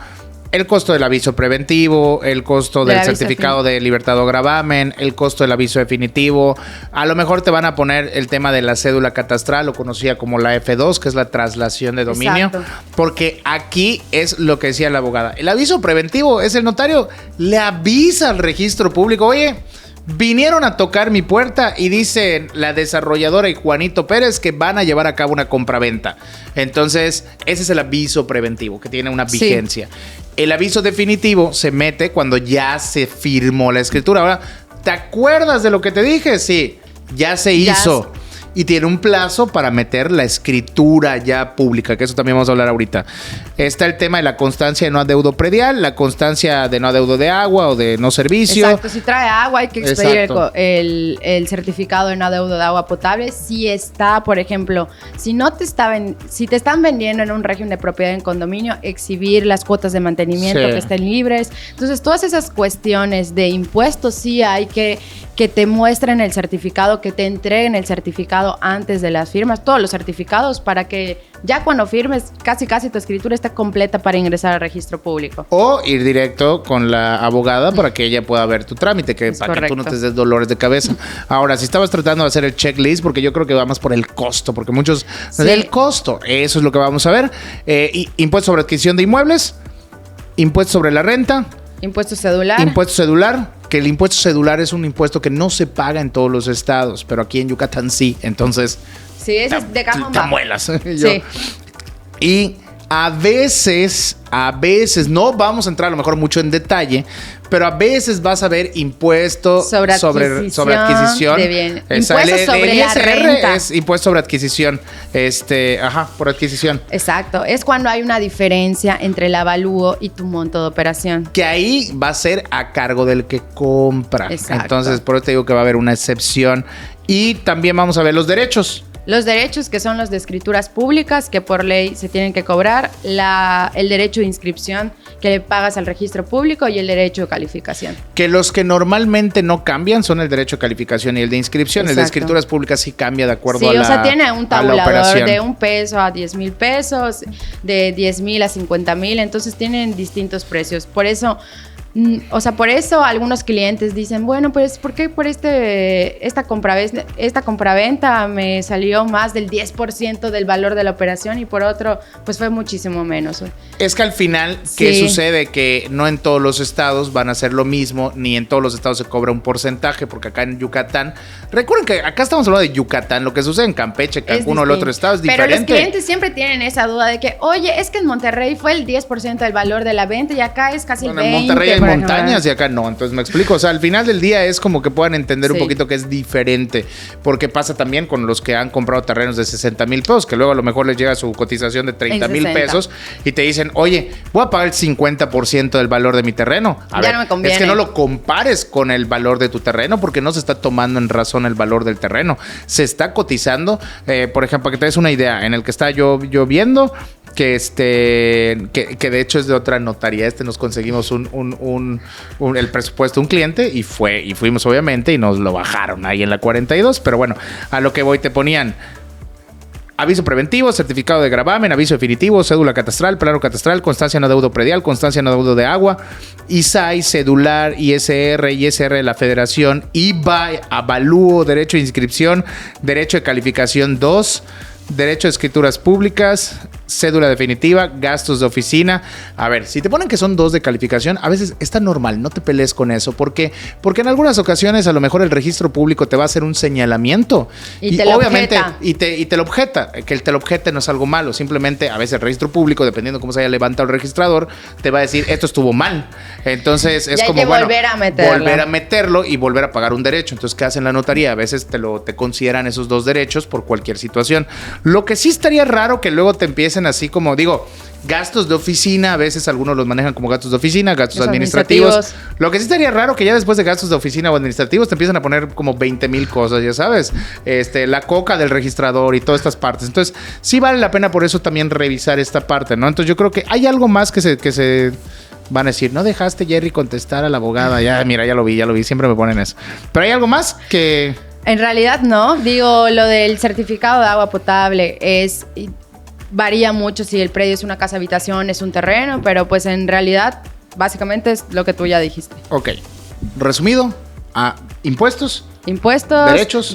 el costo del aviso preventivo, el costo del certificado de libertad o gravamen, el costo del aviso definitivo. A lo mejor te van a poner el tema de la cédula catastral, o conocida como la F2, que es la traslación de dominio. Exacto. Porque aquí es lo que decía la abogada. El aviso preventivo es el notario le avisa al registro público, oye, vinieron a tocar mi puerta y dicen la desarrolladora y Juanito Pérez que van a llevar a cabo una compraventa. Entonces, ese es el aviso preventivo, que tiene una vigencia. Sí. El aviso definitivo se mete cuando ya se firmó la escritura. Ahora, ¿te acuerdas de lo que te dije? Sí, ya se hizo. Y tiene un plazo para meter la escritura ya pública, que eso también vamos a hablar ahorita. Está el tema de la constancia de no adeudo predial, la constancia de no adeudo de agua o de no servicio. Exacto, si trae agua hay que expedir el certificado de no adeudo de agua potable. Si está, por ejemplo, si te están vendiendo en un régimen de propiedad en condominio, exhibir las cuotas de mantenimiento que estén libres. Entonces, todas esas cuestiones de impuestos sí hay que te muestren el certificado, que te entreguen el certificado antes de las firmas, todos los certificados, para que ya cuando firmes casi tu escritura está completa para ingresar al registro público. O ir directo con la abogada para que ella pueda ver tu trámite, para que tú no te des dolores de cabeza. Ahora, si estabas tratando de hacer el checklist, porque yo creo que va más por el costo, porque muchos del costo, eso es lo que vamos a ver. Impuesto sobre adquisición de inmuebles, impuesto sobre la renta, impuesto cedular, que el impuesto cedular es un impuesto que no se paga en todos los estados, pero aquí en Yucatán sí. Entonces, sí, ese es de cajón bajo. Muelas. Sí. Y a veces, no vamos a entrar a lo mejor mucho en detalle, pero a veces vas a ver impuestos sobre adquisición de bien. Impuestos sobre la renta. Es impuesto sobre adquisición, por adquisición. Exacto, es cuando hay una diferencia entre el avalúo y tu monto de operación. Que ahí va a ser a cargo del que compra. Exacto. Entonces, por eso te digo que va a haber una excepción. Y también vamos a ver los derechos. Los derechos, que son los de escrituras públicas, que por ley se tienen que cobrar, el derecho de inscripción que le pagas al registro público y el derecho de calificación. Que los que normalmente no cambian son el derecho de calificación y el de inscripción. Exacto. El de escrituras públicas sí cambia de acuerdo a la operación. Sí, o sea, tiene un tabulador de $1 a 10,000 pesos, de 10,000 a 50,000, entonces tienen distintos precios. Por eso algunos clientes dicen, bueno, pues ¿por qué por esta compraventa me salió más del 10% del valor de la operación y por otro pues fue muchísimo menos? Es que al final, ¿qué sucede? Que no en todos los estados van a hacer lo mismo, ni en todos los estados se cobra un porcentaje, porque acá en Yucatán, recuerden que acá estamos hablando de Yucatán, lo que sucede en Campeche, Cancún o el otro estado es diferente. Pero los clientes siempre tienen esa duda de que, oye, es que en Monterrey fue el 10% del valor de la venta y acá es casi el 20%. En Monterrey hay montañas y acá no, entonces me explico, o sea, al final del día es como que puedan entender un poquito que es diferente, porque pasa también con los que han comprado terrenos de 60,000 pesos, que luego a lo mejor les llega su cotización de 30,000 pesos y te dicen, oye, voy a pagar el 50% del valor de mi terreno. No me conviene. Es que no lo compares con el valor de tu terreno, porque no se está tomando en razón el valor del terreno, se está cotizando, por ejemplo, para que te des una idea, en el que está yo viendo, que de hecho es de otra notaría. Nos conseguimos el presupuesto de un cliente y fuimos obviamente y nos lo bajaron ahí en la 42. Pero bueno, a lo que voy, te ponían aviso preventivo, certificado de gravamen, aviso definitivo, cédula catastral, plano catastral, constancia no adeudo predial, constancia no adeudo de agua, ISAI, cedular, ISR de la Federación, IVA, avalúo, derecho de inscripción, derecho de calificación 2, derecho de escrituras públicas, cédula definitiva, gastos de oficina. A ver, si te ponen que son 2 de calificación, a veces está normal, no te pelees con eso. ¿Por qué? Porque en algunas ocasiones a lo mejor el registro público te va a hacer un señalamiento. Y te lo obviamente, objeta. y te lo objeta. Que él te lo objete no es algo malo. Simplemente a veces el registro público, dependiendo cómo se haya levantado el registrador, te va a decir, esto estuvo mal. Entonces es como, bueno, volver a meterlo y volver a pagar un derecho. Entonces, ¿qué hacen la notaría? A veces te consideran esos 2 derechos por cualquier situación. Lo que sí estaría raro que luego te empiecen así como, digo, gastos de oficina, a veces algunos los manejan como gastos de oficina, gastos administrativos. Lo que sí estaría raro que ya después de gastos de oficina o administrativos te empiezan a poner como 20,000 cosas, ya sabes, la coca del registrador y todas estas partes. Entonces, sí vale la pena por eso también revisar esta parte, ¿no? Entonces, yo creo que hay algo más que se van a decir, no dejaste, Jerry, contestar a la abogada. Ya, mira, ya lo vi, siempre me ponen eso. Pero hay algo más que... En realidad no, digo, lo del certificado de agua potable varía mucho si el predio es una casa habitación, es un terreno, pero pues en realidad básicamente es lo que tú ya dijiste. Ok, resumido, impuestos, derechos,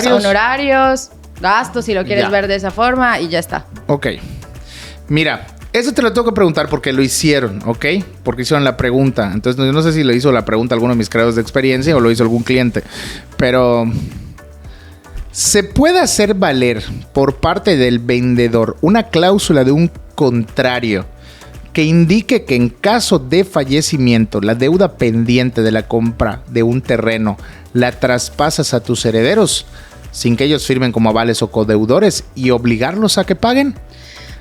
honorarios, gastos, si lo quieres ver de esa forma, y ya está. Ok, mira, eso te lo tengo que preguntar porque lo hicieron, ¿ok? Porque hicieron la pregunta. Entonces, no sé si lo hizo la pregunta alguno de mis creadores de experiencia o lo hizo algún cliente. Pero, ¿se puede hacer valer por parte del vendedor una cláusula de un contrario que indique que en caso de fallecimiento, la deuda pendiente de la compra de un terreno la traspasas a tus herederos sin que ellos firmen como avales o codeudores y obligarlos a que paguen?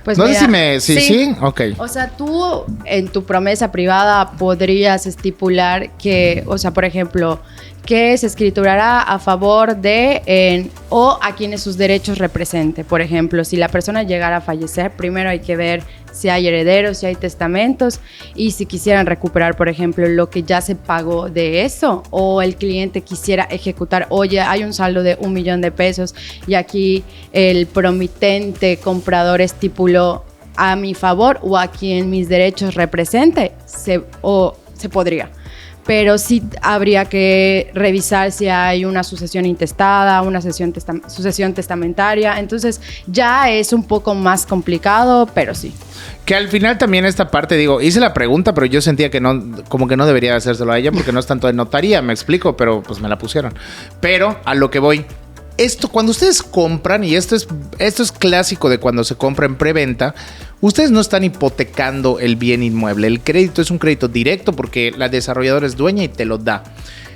Pues no mira, sé si sí. Ok. O sea, tú en tu promesa privada podrías estipular que, o sea, por ejemplo, que se escriturará a favor de o a quienes sus derechos represente. Por ejemplo, si la persona llegara a fallecer, primero hay que ver si hay herederos, si hay testamentos y si quisieran recuperar, por ejemplo, lo que ya se pagó de eso, o el cliente quisiera ejecutar, oye, hay un saldo de 1,000,000 de pesos y aquí el promitente comprador estipuló a mi favor o a quien mis derechos represente, se podría. Pero sí habría que revisar si hay una sucesión intestada, una sucesión testamentaria. Entonces ya es un poco más complicado, pero sí. Que al final también esta parte, digo, hice la pregunta, pero yo sentía que no, como que no debería hacérselo a ella porque no es tanto de notaría, me explico, pero pues me la pusieron. Pero a lo que voy, esto cuando ustedes compran, y esto es clásico de cuando se compra en preventa, ustedes no están hipotecando el bien inmueble. El crédito es un crédito directo porque la desarrolladora es dueña y te lo da.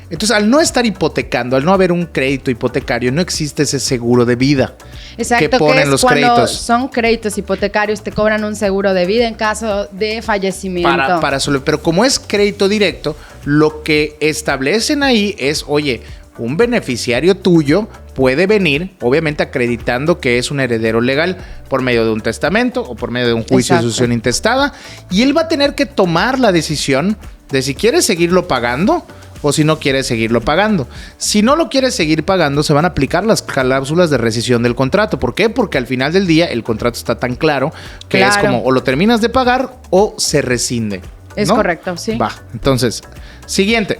Entonces, al no estar hipotecando, al no haber un crédito hipotecario, no existe ese seguro de vida. Exacto, que ponen los cuando créditos. Son créditos hipotecarios, te cobran un seguro de vida en caso de fallecimiento. Pero como es crédito directo, lo que establecen ahí es, oye, un beneficiario tuyo puede venir, obviamente acreditando que es un heredero legal por medio de un testamento o por medio de un juicio de sucesión intestada, y él va a tener que tomar la decisión de si quiere seguirlo pagando o si no quiere seguirlo pagando. Si no lo quiere seguir pagando, se van a aplicar las cláusulas de rescisión del contrato. ¿Por qué? Porque al final del día el contrato está tan claro que es como o lo terminas de pagar o se rescinde. Es ¿no? correcto, sí. Va, entonces, siguiente.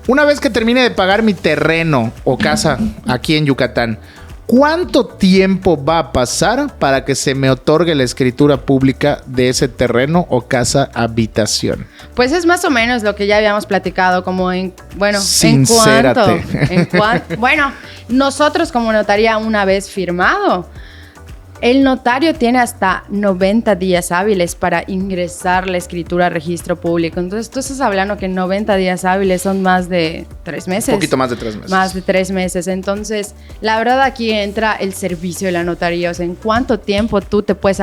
Una vez que termine de pagar mi terreno o casa aquí en Yucatán, ¿cuánto tiempo va a pasar para que se me otorgue la escritura pública de ese terreno o casa habitación? Pues es más o menos lo que ya habíamos platicado, como Sincérate. Bueno, nosotros como notaría una vez firmado, el notario tiene hasta 90 días hábiles para ingresar la escritura a registro público. Entonces, tú estás hablando que 90 días hábiles son más de 3 meses. Un poquito más de 3 meses. Más de 3 meses. Entonces, la verdad aquí entra el servicio de la notaría. O sea, ¿en cuánto tiempo tú te puedes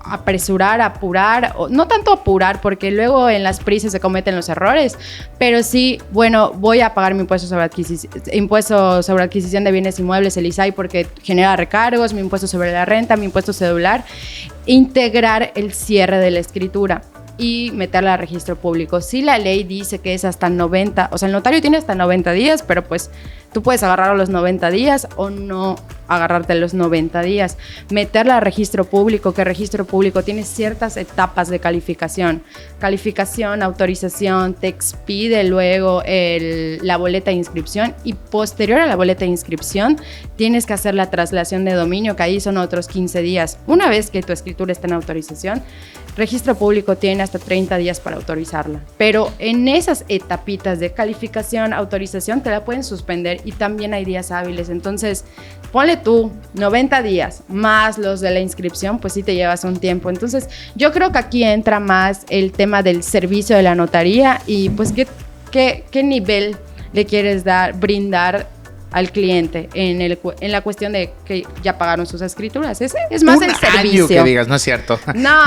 apresurar, apurar, o no tanto apurar, porque luego en las prisas se cometen los errores, pero sí, bueno, voy a pagar mi impuesto sobre adquisición de bienes inmuebles, el ISAI, porque genera recargos, mi impuesto sobre la renta, mi impuesto cedular, integrar el cierre de la escritura y meterla al registro público. Sí, la ley dice que es hasta 90, o sea, el notario tiene hasta 90 días, pero pues tú puedes agarrar a los 90 días o no agarrarte a los 90 días. Meterla al registro público, que el registro público tiene ciertas etapas de calificación. Calificación, autorización, te expide luego la boleta de inscripción y posterior a la boleta de inscripción tienes que hacer la traslación de dominio, que ahí son otros 15 días. Una vez que tu escritura está en autorización, registro público tiene hasta 30 días para autorizarla. Pero en esas etapitas de calificación, autorización, te la pueden suspender y también hay días hábiles. Entonces, ponle tú 90 días más los de la inscripción, pues sí te llevas un tiempo. Entonces, yo creo que aquí entra más el tema del servicio de la notaría y pues qué nivel le quieres brindar al cliente en la cuestión de que ya pagaron sus escrituras. Es más el servicio. Que digas, no es cierto. No,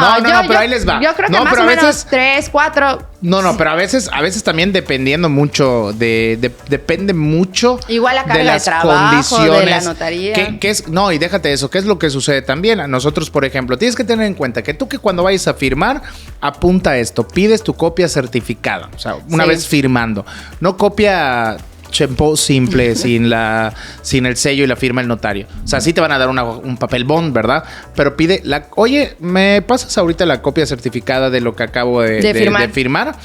pero ahí les va. Yo creo que más o menos 3, 4. No, pero a veces también dependiendo mucho depende mucho igual la carga de las de trabajo, condiciones. De la notaría. Y déjate eso, ¿qué es lo que sucede también? A nosotros, por ejemplo, tienes que tener en cuenta que tú que cuando vayas a firmar, apunta esto, pides tu copia certificada, o sea, una vez firmando, no copia champú simple sin el sello y la firma del notario. O sea, sí te van a dar un papel bond, ¿verdad? Pero pide oye, ¿me pasas ahorita la copia certificada de lo que acabo de firmar?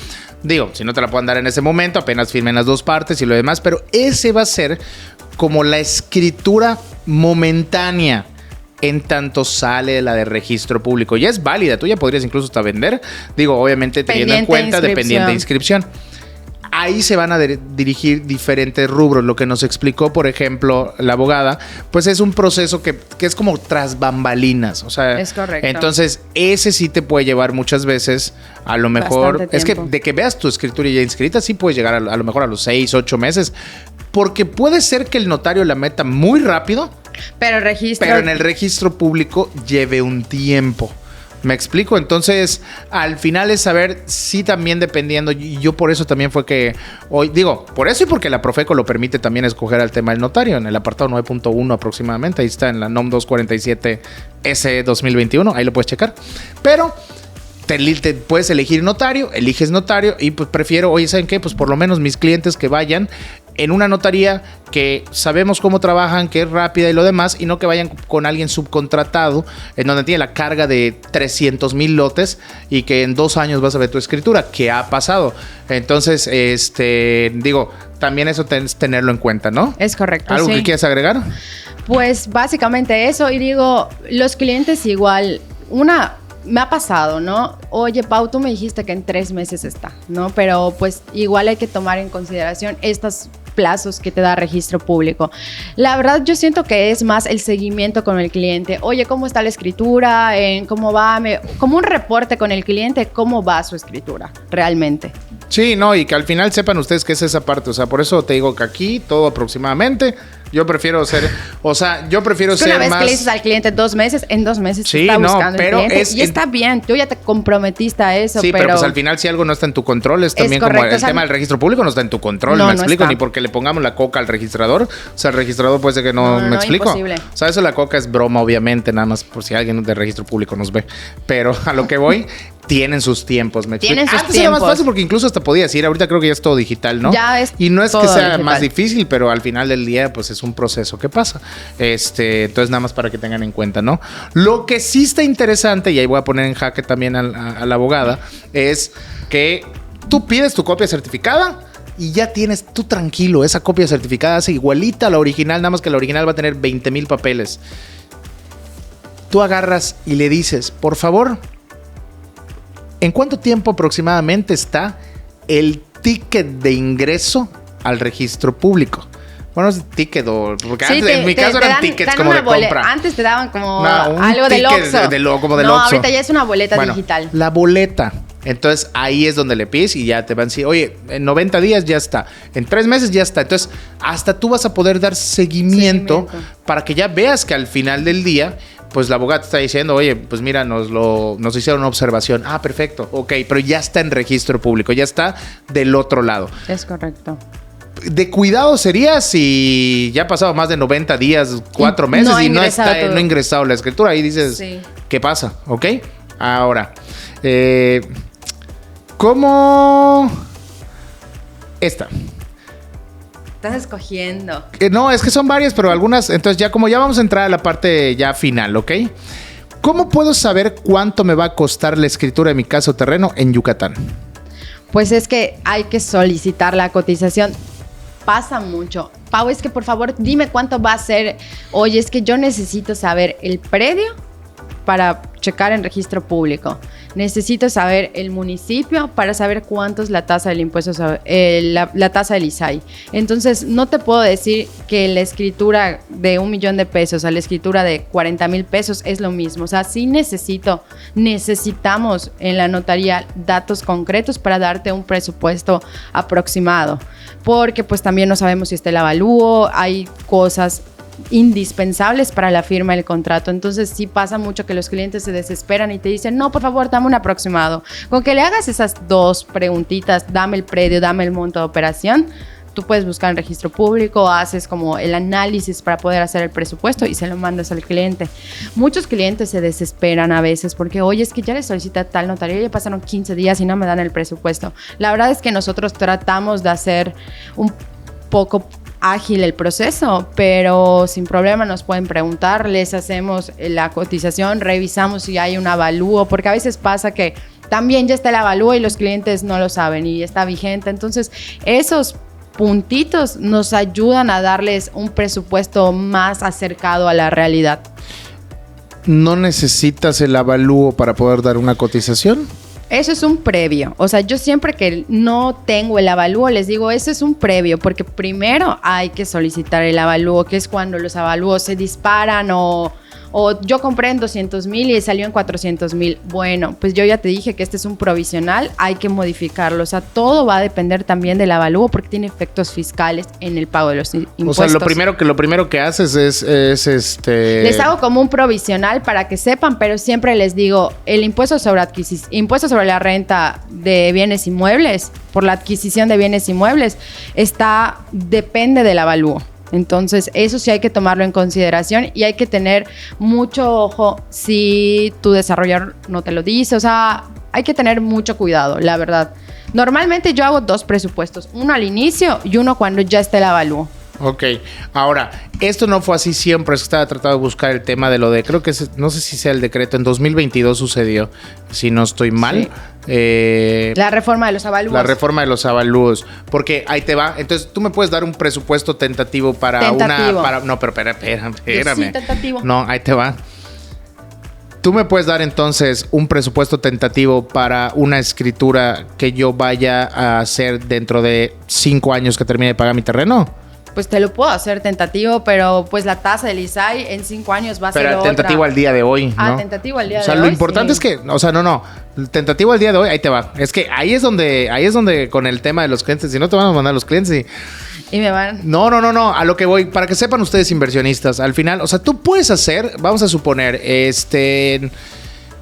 Digo, si no te la pueden dar en ese momento, apenas firmen las dos partes y lo demás, pero ese va a ser como la escritura momentánea en tanto sale la de registro público. Ya es válida, tú ya podrías incluso hasta vender. Digo, obviamente teniendo en cuenta dependiente de inscripción. Ahí se van a dirigir diferentes rubros. Lo que nos explicó, por ejemplo, la abogada, pues es un proceso que es como tras bambalinas. O sea, es correcto. Entonces, ese sí te puede llevar muchas veces, a lo mejor, es que de que veas tu escritura ya inscrita, sí puedes llegar a lo mejor a los 6, 8 meses. Porque puede ser que el notario la meta muy rápido, pero en el registro público lleve un tiempo. ¿Me explico? Entonces, al final es saber si también dependiendo, y yo por eso también fue que hoy, digo, por eso y porque la Profeco lo permite también escoger al tema del notario, en el apartado 9.1 aproximadamente, ahí está en la NOM 247S 2021, ahí lo puedes checar, pero te puedes elegir notario, eliges notario y pues prefiero, oye, ¿saben qué? Pues por lo menos mis clientes que vayan en una notaría que sabemos cómo trabajan, que es rápida y lo demás, y no que vayan con alguien subcontratado en donde tiene la carga de 300,000 lotes y que en 2 años vas a ver tu escritura, que ha pasado. Entonces, digo, también eso tenerlo en cuenta, ¿no? Es correcto. ¿Algo que quieras agregar? Pues básicamente eso, y digo, los clientes igual, me ha pasado, ¿no? Oye, Pau, tú me dijiste que en 3 meses está, ¿no? Pero pues igual hay que tomar en consideración estos plazos que te da registro público. La verdad, yo siento que es más el seguimiento con el cliente. Oye, ¿cómo está la escritura? ¿Cómo va? Como un reporte con el cliente, ¿cómo va su escritura realmente? Sí, no, y que al final sepan ustedes que es esa parte. O sea, por eso te digo que aquí todo aproximadamente. Yo prefiero ser, una vez que le dices al cliente 2 meses, en 2 meses sí, está buscando pero el cliente. Y está bien, tú ya te comprometiste a eso. Sí, pero pues al final si algo no está en tu control, es también como el tema del registro público no está en tu control, me explico, ni porque le pongamos la coca al registrador. O sea, el registrador puede ser que no me explico. Imposible. O sea, eso la coca es broma, obviamente, nada más por si alguien de registro público nos ve. Pero a lo que voy, tienen sus tiempos, me explico. Antes era más fácil porque incluso hasta podías ir, ahorita creo que ya es todo digital, ¿no? Ya es y no es que sea digital. más difícil, pero al final del día, pues es un proceso que pasa. Entonces nada más para que tengan en cuenta, ¿no? Lo que sí está interesante, y ahí voy a poner en jaque también a la abogada, es que tú pides tu copia certificada y ya tienes tú tranquilo, esa copia certificada es igualita a la original, nada más que la original va a tener 20,000 papeles. Tú agarras y le dices, por favor, ¿en cuánto tiempo aproximadamente está el ticket de ingreso al registro público? Bueno, es ticket porque sí, antes, en mi caso eran tickets como de compra. Antes te daban como algo del Oxxo. Como del Oxxo. Ahorita ya es una boleta digital. La boleta. Entonces ahí es donde le pides y ya te van a decir, oye, en 90 días ya está, en 3 meses ya está. Entonces hasta tú vas a poder dar seguimiento para que ya veas que al final del día pues la abogada te está diciendo, oye, pues mira, nos hicieron una observación. Ah, perfecto, ok, pero ya está en registro público, ya está del otro lado. Es correcto. De cuidado sería si ya ha pasado más de 90 días, 4 meses no y no ha ingresado la escritura. Ahí dices, sí. ¿Qué pasa? ¿Ok? Ahora, ¿cómo? Esta. Estás escogiendo. No, es que son varias, pero algunas. Entonces ya vamos a entrar a la parte ya final, ¿ok? ¿Cómo puedo saber cuánto me va a costar la escritura de mi casa o terreno en Yucatán? Pues es que hay que solicitar la cotización. Pasa mucho. Pau, es que por favor dime cuánto va a ser. Oye, es que yo necesito saber el predio para checar en registro público. Necesito saber el municipio para saber cuánto es la tasa del impuesto, la tasa del ISAI. Entonces, no te puedo decir que la escritura de $1,000,000 a la escritura de 40,000 pesos es lo mismo. O sea, sí necesitamos en la notaría datos concretos para darte un presupuesto aproximado. Porque pues también no sabemos si está el avalúo, hay cosas indispensables para la firma del contrato. Entonces sí pasa mucho que los clientes se desesperan y te dicen, no, por favor, dame un aproximado. Con que le hagas esas 2 preguntitas, dame el predio, dame el monto de operación, tú puedes buscar en registro público, haces como el análisis para poder hacer el presupuesto y se lo mandas al cliente. Muchos clientes se desesperan a veces porque, oye, es que ya les solicita tal notario, ya pasaron 15 días y no me dan el presupuesto. La verdad es que nosotros tratamos de hacer un poco ágil el proceso, pero sin problema nos pueden preguntar, les hacemos la cotización, revisamos si hay un avalúo, porque a veces pasa que también ya está el avalúo y los clientes no lo saben y está vigente. Entonces, esos puntitos nos ayudan a darles un presupuesto más acercado a la realidad. ¿No necesitas el avalúo para poder dar una cotización? Eso es un previo. O sea, yo siempre que no tengo el avalúo les digo, eso es un previo, porque primero hay que solicitar el avalúo, que es cuando los avalúos se disparan o yo compré en 200,000 y salió en 400,000. Bueno, pues yo ya te dije que este es un provisional, hay que modificarlo. O sea, todo va a depender también del avalúo porque tiene efectos fiscales en el pago de los impuestos. O sea, lo primero que haces es Les hago como un provisional para que sepan, pero siempre les digo, el impuesto sobre la renta de bienes inmuebles, por la adquisición de bienes inmuebles, depende del avalúo. Entonces, eso sí hay que tomarlo en consideración y hay que tener mucho ojo si tu desarrollador no te lo dice. O sea, hay que tener mucho cuidado, la verdad. Normalmente yo hago 2 presupuestos, uno al inicio y uno cuando ya está el avalúo. Ok, ahora, esto no fue así siempre, es que estaba tratando de buscar el tema de lo de, creo que no sé si sea el decreto, en 2022 sucedió, si no estoy mal. Sí. La reforma de los avalúos. La reforma de los avalúos, porque ahí te va, entonces tú me puedes dar un presupuesto tentativo para no, pero espérame. Sí, tentativo. No, ahí te va. Tú me puedes dar entonces un presupuesto tentativo para una escritura que yo vaya a hacer dentro de 5 años que termine de pagar mi terreno. Pues te lo puedo hacer tentativo, pero pues la tasa del ISAI en 5 años va a ser otra. Pero tentativo al día de hoy, ¿no? Ah, tentativo al día de hoy. O sea, lo importante es que, o sea, no. Tentativo al día de hoy, ahí te va. Es que ahí es donde con el tema de los clientes, si no te van a mandar los clientes y me van. No. A lo que voy, para que sepan ustedes inversionistas, al final, o sea, tú puedes hacer, vamos a suponer,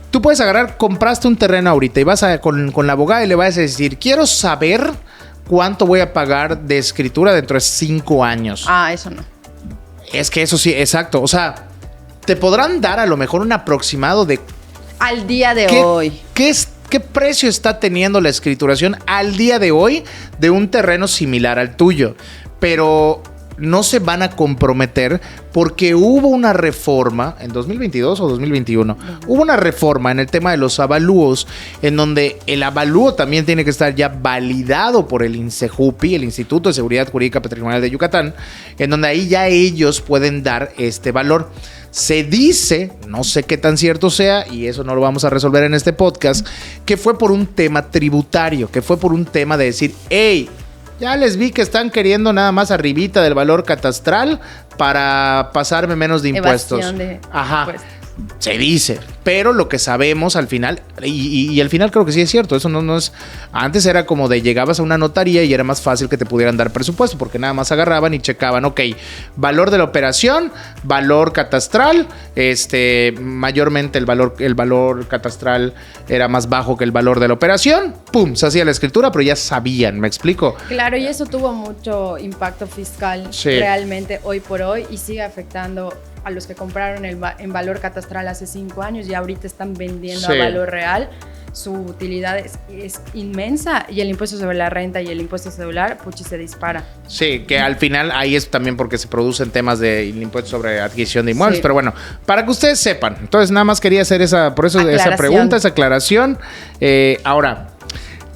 tú puedes agarrar, compraste un terreno ahorita y vas con la abogada y le vas a decir, quiero saber cuánto voy a pagar de escritura dentro de 5 años. Ah, eso no. Es que eso sí, exacto. O sea, te podrán dar a lo mejor un aproximado de... Al día de hoy. ¿Qué precio está teniendo la escrituración al día de hoy de un terreno similar al tuyo? Pero no se van a comprometer porque hubo una reforma en 2022 o 2021. Hubo una reforma en el tema de los avalúos, en donde el avalúo también tiene que estar ya validado por el INSEJUPI, el Instituto de Seguridad Jurídica Patrimonial de Yucatán, en donde ahí ya ellos pueden dar este valor. Se dice, no sé qué tan cierto sea, y eso no lo vamos a resolver en este podcast, que fue por un tema tributario, que fue por un tema de decir, hey, ya les vi que están queriendo nada más arribita del valor catastral para pasarme menos de impuestos. Evasión de Ajá. impuestos. Se dice, pero lo que sabemos al final, y al final creo que sí es cierto, eso no es... Antes era como de llegabas a una notaría y era más fácil que te pudieran dar presupuesto, porque nada más agarraban y checaban, ok, valor de la operación, valor catastral, mayormente el valor catastral era más bajo que el valor de la operación, pum, se hacía la escritura, pero ya sabían, ¿me explico? Claro, y eso tuvo mucho impacto fiscal realmente hoy por hoy y sigue afectando a los que compraron en valor catastral hace 5 años y ahorita están vendiendo a valor real. Su utilidad es inmensa y el impuesto sobre la renta y el impuesto celular, puchi, se dispara. Sí, que al final ahí es también porque se producen temas del impuesto sobre adquisición de inmuebles, pero bueno, para que ustedes sepan. Entonces nada más quería hacer esa pregunta, esa aclaración. Ahora,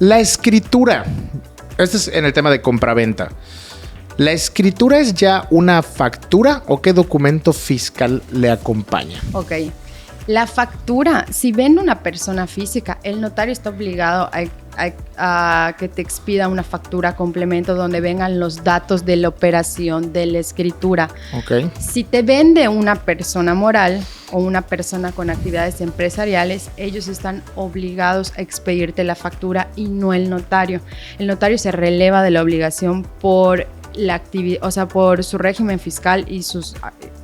la escritura, este es en el tema de compraventa. ¿La escritura es ya una factura o qué documento fiscal le acompaña? Ok. La factura, si vende una persona física, el notario está obligado a que te expida una factura complemento donde vengan los datos de la operación de la escritura. Okay. Si te vende una persona moral o una persona con actividades empresariales, ellos están obligados a expedirte la factura y no el notario. El notario se releva de la obligación por la actividad, o sea, por su régimen fiscal y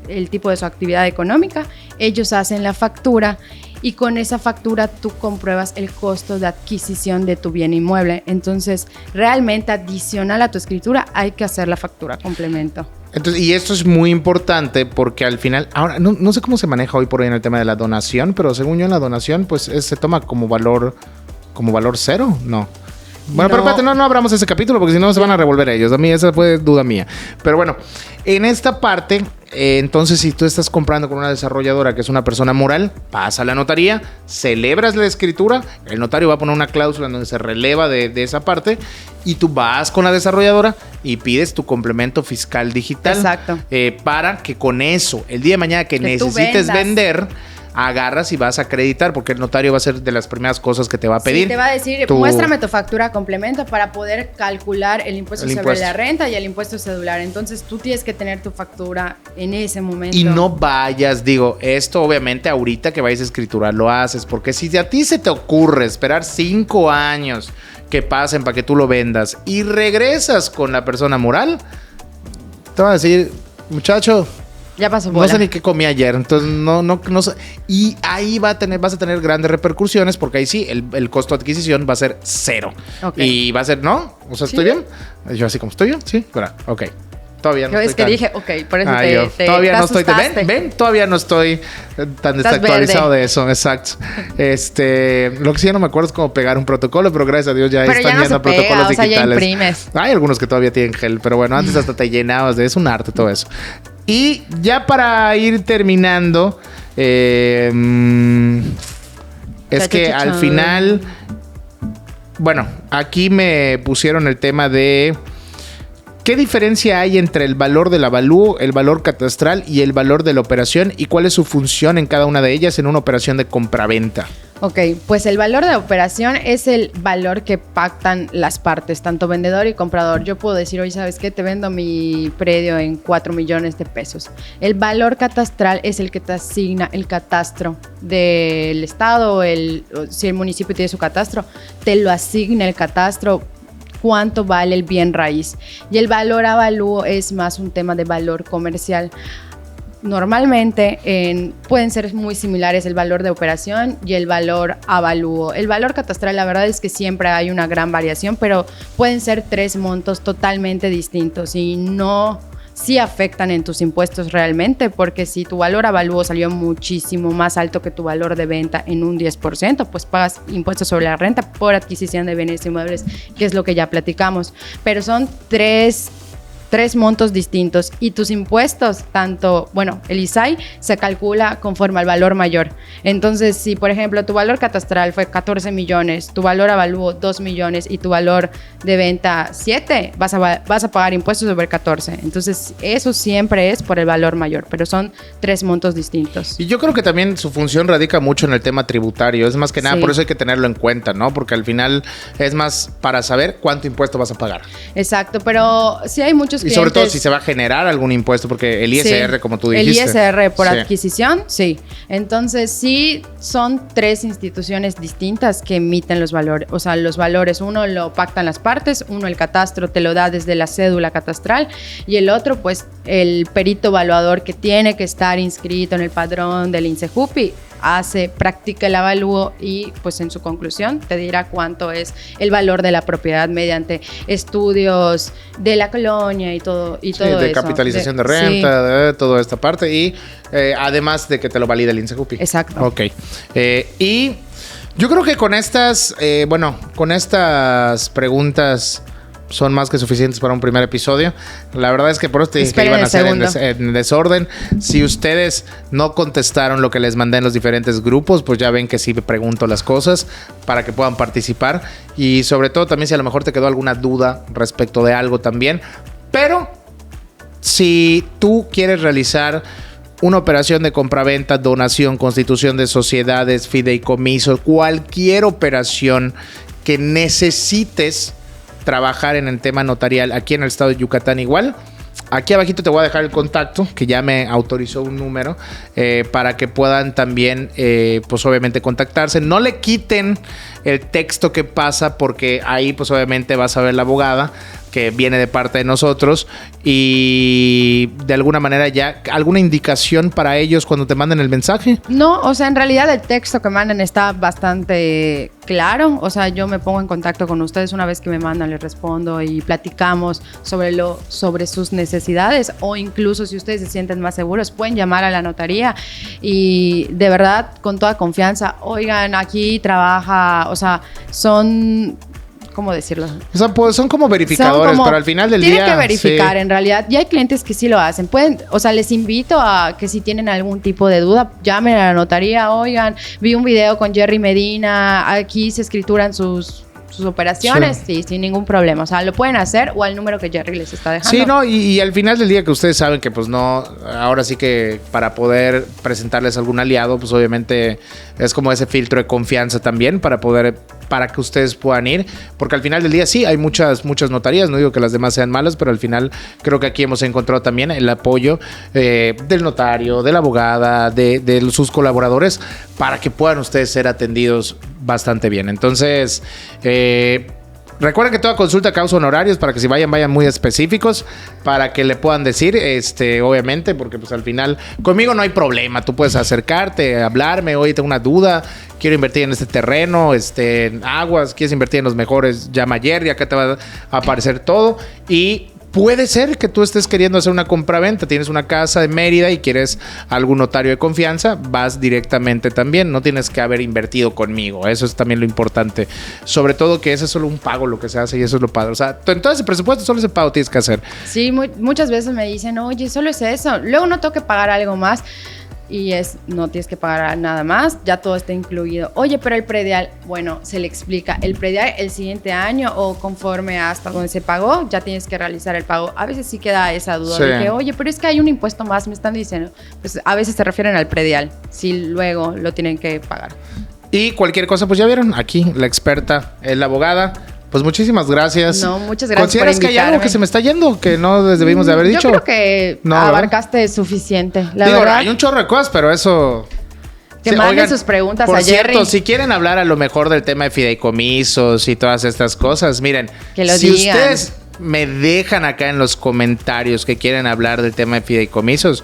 el tipo de su actividad económica. Ellos hacen la factura y con esa factura tú compruebas el costo de adquisición de tu bien inmueble. Entonces, realmente adicional a tu escritura hay que hacer la factura complemento. Entonces, y esto es muy importante porque al final, ahora no sé cómo se maneja hoy por hoy en el tema de la donación, pero según yo en la donación pues se toma como valor cero, ¿no? Bueno, pero espérate, no abramos ese capítulo porque si no se van a revolver ellos. A mí esa fue duda mía. Pero bueno, en esta parte, entonces si tú estás comprando con una desarrolladora que es una persona moral, pasa a la notaría, celebras la escritura, el notario va a poner una cláusula en donde se releva de esa parte y tú vas con la desarrolladora y pides tu complemento fiscal digital. Exacto. Para que con eso, el día de mañana que necesites vender, agarras y vas a acreditar, porque el notario va a ser de las primeras cosas que te va a pedir. Sí, te va a decir, muéstrame tu factura complemento para poder calcular el impuesto sobre la renta y el impuesto celular. Entonces tú tienes que tener tu factura en ese momento. Y no vayas, esto obviamente ahorita que vayas a escriturar lo haces, porque si a ti se te ocurre esperar 5 años que pasen para que tú lo vendas y regresas con la persona moral, te va a decir, muchacho, ya pasó bola. No sé ni qué comí ayer, entonces no sé. Y ahí vas a tener grandes repercusiones porque ahí sí, el costo de adquisición va a ser 0. Okay. Y va a ser, ¿no? O sea, ¿estoy bien? Yo así como, ¿estoy bien? Sí, bueno, ok. Todavía no estoy dije, ok, por eso todavía no estoy. ¿Ven? Todavía no estoy tan desactualizado de eso, exacto. Lo que sí ya no me acuerdo es cómo pegar un protocolo, pero gracias a Dios ya están yendo a protocolos digitales. Ya imprimes. Hay algunos que todavía tienen gel, pero bueno, antes hasta te llenabas es un arte todo eso. Y ya para ir terminando, es que al final, bueno, aquí me pusieron el tema de ¿qué diferencia hay entre el valor del avalúo, el valor catastral y el valor de la operación y cuál es su función en cada una de ellas en una operación de compraventa? Ok, pues el valor de operación es el valor que pactan las partes, tanto vendedor y comprador. Yo puedo decir, oye, ¿sabes qué? Te vendo mi predio en 4 millones de pesos. El valor catastral es el que te asigna el catastro del estado, si el municipio tiene su catastro, te lo asigna el catastro, cuánto vale el bien raíz. Y el valor avalúo es más un tema de valor comercial. Normalmente pueden ser muy similares el valor de operación y el valor avalúo. El valor catastral, la verdad es que siempre hay una gran variación, pero pueden ser 3 montos totalmente distintos y sí afectan en tus impuestos realmente, porque si tu valor avalúo salió muchísimo más alto que tu valor de venta en un 10%, pues pagas impuestos sobre la renta por adquisición de bienes inmuebles, que es lo que ya platicamos. Pero son tres montos distintos y tus impuestos, el ISAI se calcula conforme al valor mayor. Entonces, si por ejemplo tu valor catastral fue 14 millones, tu valor avalúo 2 millones y tu valor de venta 7, vas a pagar impuestos sobre 14. Entonces, eso siempre es por el valor mayor, pero son 3 montos distintos. Y yo creo que también su función radica mucho en el tema tributario. Es más que nada, por eso hay que tenerlo en cuenta, ¿no? Porque al final es más para saber cuánto impuesto vas a pagar. Exacto, pero sí hay muchos algunos clientes... Y sobre todo si se va a generar algún impuesto, porque el ISR, como tú dijiste. El ISR por adquisición, sí. Entonces, sí, son 3 instituciones distintas que emiten los valores. O sea, los valores, uno lo pactan las partes, uno el catastro te lo da desde la cédula catastral y el otro, pues, el perito evaluador que tiene que estar inscrito en el padrón del INSEJUPI practica el avalúo y pues en su conclusión te dirá cuánto es el valor de la propiedad mediante estudios de la colonia y todo eso. De capitalización de renta, de toda esta parte y además de que te lo valida el INSEJUPI. Exacto. Ok. Y yo creo que con estas preguntas son más que suficientes para un primer episodio. La verdad es que por eso te dije que iban a ser en desorden. Si ustedes no contestaron lo que les mandé en los diferentes grupos, pues ya ven que sí pregunto las cosas para que puedan participar. Y sobre todo también si a lo mejor te quedó alguna duda respecto de algo también. Pero si tú quieres realizar una operación de compraventa, donación, constitución de sociedades, fideicomiso, cualquier operación que necesites trabajar en el tema notarial aquí en el estado de Yucatán igual. Aquí abajito te voy a dejar el contacto, que ya me autorizó un número, para que puedan también, pues obviamente contactarse. No le quiten el texto que pasa, porque ahí pues obviamente vas a ver la abogada que viene de parte de nosotros y de alguna manera ya alguna indicación para ellos cuando te manden el mensaje. No, o sea, en realidad el texto que mandan está bastante claro. O sea, yo me pongo en contacto con ustedes una vez que me mandan, les respondo y platicamos sobre sus necesidades, o incluso si ustedes se sienten más seguros pueden llamar a la notaría y de verdad con toda confianza, oigan, aquí trabaja, o sea, son... ¿Cómo decirlo? O sea, pues son como verificadores, pero al final del día... Tienen que verificar, en realidad. Y hay clientes que sí lo hacen. O sea, les invito a que si tienen algún tipo de duda, llamen a la notaría. Oigan, vi un video con Jerry Medina, aquí se escrituran sus operaciones, sí, sin ningún problema. O sea, lo pueden hacer o al número que Jerry les está dejando. Sí, no, y al final del día que ustedes saben que pues no, ahora sí que para poder presentarles algún aliado, pues obviamente es como ese filtro de confianza también para que ustedes puedan ir, porque al final del día sí, hay muchas notarías, no digo que las demás sean malas, pero al final creo que aquí hemos encontrado también el apoyo del notario, de la abogada, de sus colaboradores, para que puedan ustedes ser atendidos bastante bien. Entonces, recuerden que toda consulta causa honorarios para que si vayan muy específicos para que le puedan decir, obviamente, porque pues al final conmigo no hay problema, tú puedes acercarte, hablarme, oye, tengo una duda, quiero invertir en este terreno, en aguas, quieres invertir en los mejores, llama a Jerry, acá te va a aparecer todo. Y puede ser que tú estés queriendo hacer una compraventa, tienes una casa de Mérida y quieres algún notario de confianza, vas directamente también, no tienes que haber invertido conmigo, eso es también lo importante, sobre todo que ese es solo un pago lo que se hace y eso es lo padre, o sea, en todo ese presupuesto solo ese pago tienes que hacer. Sí, muchas veces me dicen, oye, solo es eso, luego no tengo que pagar algo más. Y no tienes que pagar nada más, ya todo está incluido. Oye, pero el predial, bueno, se le explica, el predial el siguiente año o conforme hasta donde se pagó, ya tienes que realizar el pago. A veces sí queda esa duda de que, oye, pero es que hay un impuesto más, me están diciendo. Pues a veces se refieren al predial, si luego lo tienen que pagar. Y cualquier cosa, pues ya vieron, aquí la experta es la abogada. Pues muchísimas gracias. No, muchas gracias. ¿Consideras que hay algo que se me está yendo que no debimos de haber dicho? Yo creo que no, abarcaste suficiente. La Digo, verdad, hay un chorro de cosas, pero eso... Que manden sus preguntas a Jerry. Por cierto, si quieren hablar a lo mejor del tema de fideicomisos y todas estas cosas, miren, que lo si digan. Ustedes me dejan acá en los comentarios que quieren hablar del tema de fideicomisos,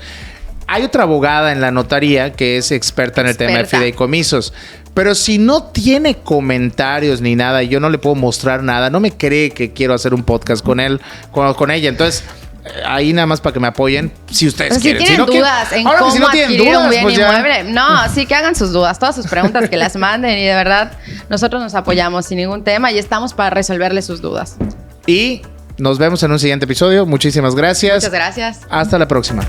hay otra abogada en la notaría que es experta en el tema de fideicomisos. Pero si no tiene comentarios ni nada y yo no le puedo mostrar nada, no me cree que quiero hacer un podcast con ella. Entonces, ahí nada más para que me apoyen, si ustedes quieren. Si tienen dudas en cómo adquirir un bien inmueble, no, sí que hagan sus dudas, todas sus preguntas que las manden y de verdad nosotros nos apoyamos sin ningún tema y estamos para resolverles sus dudas. Y nos vemos en un siguiente episodio. Muchísimas gracias. Muchas gracias. Hasta la próxima.